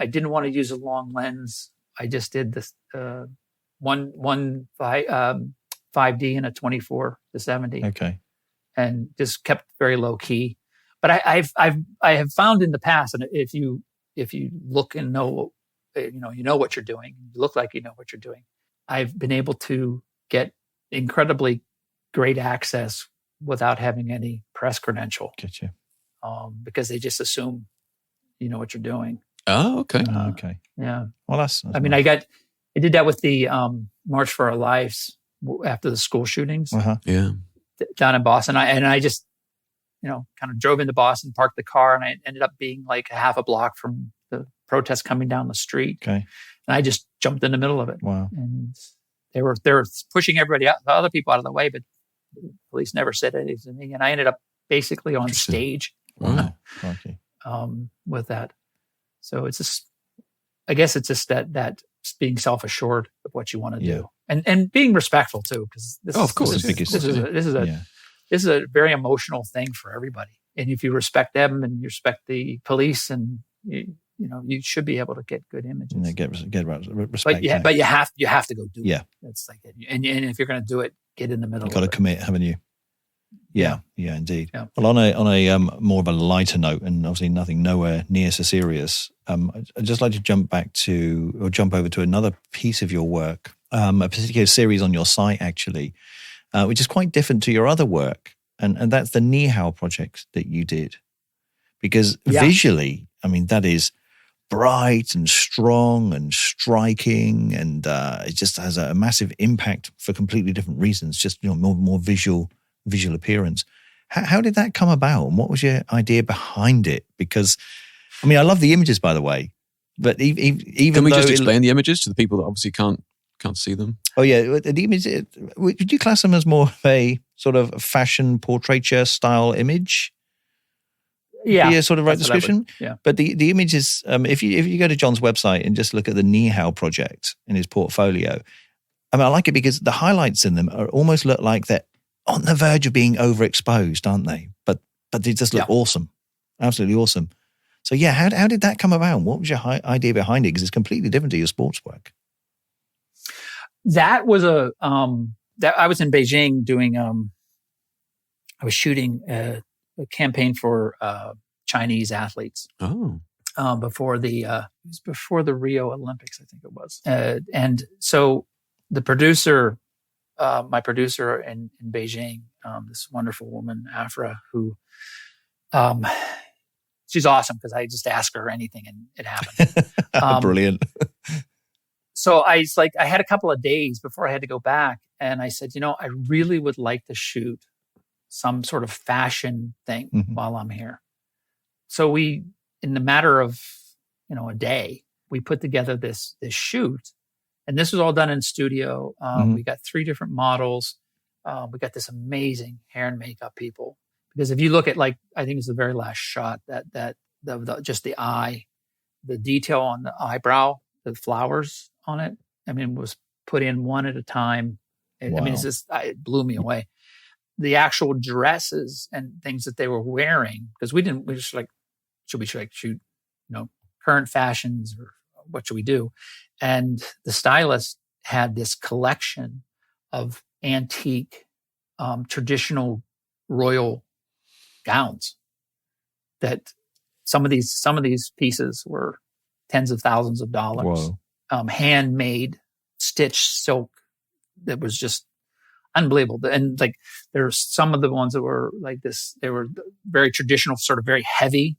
didn't want to use a long lens. I just did this 5D and a 24-70. Okay. And just kept very low key. But I have found in the past, and if you look and know, you know what you're doing, you look like you know what you're doing. I've been able to get incredibly great access without having any press credential. Getcha. Because they just assume you know what you're doing. Oh, okay. Okay. Yeah. Well, that's I mean, nice. I did that with the March for Our Lives after the school shootings. Uh-huh. Yeah. Down in Boston. I just, kind of drove into Boston, parked the car, and I ended up being like a half a block from the protest coming down the street. Okay. And I just jumped in the middle of it. Wow. And they were pushing everybody out, the other people out of the way, but the police never said anything to me. And I ended up basically on stage Wow. Okay. with that. So it's just, I guess it's just that being self-assured of what you want to do. And being respectful too, because this is a very emotional thing for everybody. And if you respect them and you respect the police, and you should be able to get good images. And they get respect. But you have to go do it. Yeah. That's like it. And if you're going to do it, get in the middle. You've got to commit, haven't you? Yeah, indeed. Yeah. Well, on a more of a lighter note, and obviously nothing nowhere near so serious, I'd just like to jump over to another piece of your work, a particular series on your site, actually, which is quite different to your other work, and that's the Nihao project that you did. Because visually, I mean, that is bright and strong and striking, and it just has a massive impact for completely different reasons, just more visual appearance. How did that come about, and what was your idea behind it? Because, I mean, I love the images, by the way, but even can we just explain the images to the people that obviously can't see them? Oh yeah, the image. Would you class them as more of a sort of fashion portraiture style image? Yeah, be a sort of right description. Yeah, but the image is if you go to John's website and just look at the Nihao project in his portfolio, I mean, I like it because the highlights in them almost look like they're on the verge of being overexposed, aren't they? But they just look awesome, absolutely awesome. So yeah, how did that come about? What was your idea behind it? Because it's completely different to your sports work. That was that I was in Beijing doing. I was shooting a campaign for Chinese athletes. Oh. Before the Rio Olympics, I think it was. And so the producer, my producer in Beijing, this wonderful woman, Afra, who, she's awesome because I just ask her anything and it happened. Brilliant. So I had a couple of days before I had to go back, and I said, I really would like to shoot some sort of fashion thing while I'm here. So in the matter of, a day, we put together this shoot, and this was all done in studio. We got 3 different models. We got this amazing hair and makeup people, because if you look at I think it's the very last shot that just the eye, the detail on the eyebrow, the flowers on it, I mean, was put in one at a time. Wow. I mean, it blew me away. The actual dresses and things that they were wearing, because we just should we shoot, current fashions, or what should we do? And the stylist had this collection of antique, traditional royal gowns that some of these pieces were tens of thousands of dollars. Whoa. Handmade, stitched silk that was just unbelievable. And there's some of the ones that were like this, they were very traditional, sort of very heavy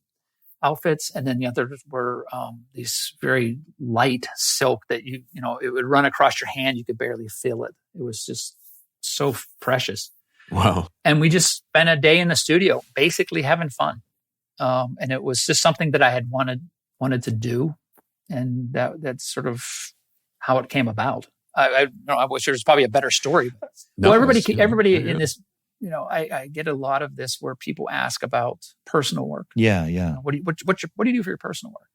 outfits. And then the others were these very light silk that it would run across your hand. You could barely feel it. It was just so precious. Wow. And we just spent a day in the studio basically having fun. And it was just something that I had wanted to do. And that's sort of how it came about. I wish there was probably a better story. Well, everybody in this, I get a lot of this where people ask about personal work. Yeah. What do you do for your personal work?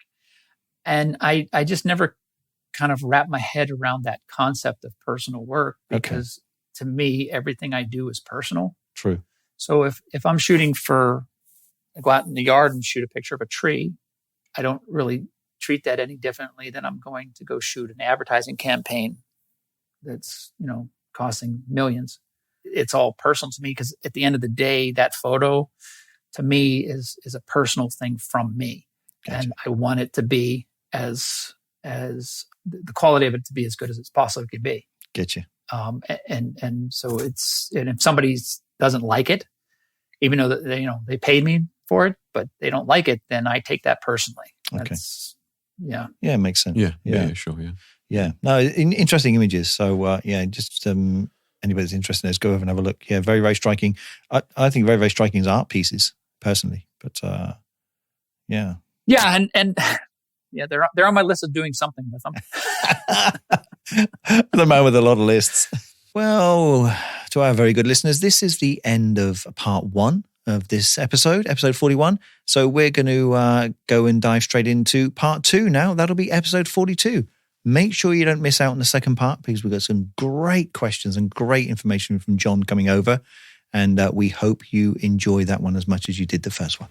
And I just never kind of wrap my head around that concept of personal work, because to me, everything I do is personal. True. So if I'm shooting I go out in the yard and shoot a picture of a tree, I don't really treat that any differently than I'm going to go shoot an advertising campaign that's, costing millions. It's all personal to me, because at the end of the day, that photo to me is a personal thing from me. Gotcha. And I want it to be as the quality of it to be as good as it's possibly could be. Get you. And so and if somebody doesn't like it, even though they paid me for it, but they don't like it, then I take that personally. Yeah, it makes sense. Yeah, sure. Yeah. No, interesting images. So just anybody that's interested in this, go over and have a look. Yeah, very, very striking. I think very, very striking is art pieces personally, but yeah. Yeah, and yeah, they're on my list of doing something with them. The man with a lot of lists. Well, to our very good listeners, this is the end of part 1 of this episode 41. So we're going to go and dive straight into part 2 now. That'll be episode 42. Make sure you don't miss out on the second part, because we've got some great questions and great information from John coming over. And we hope you enjoy that one as much as you did the first one.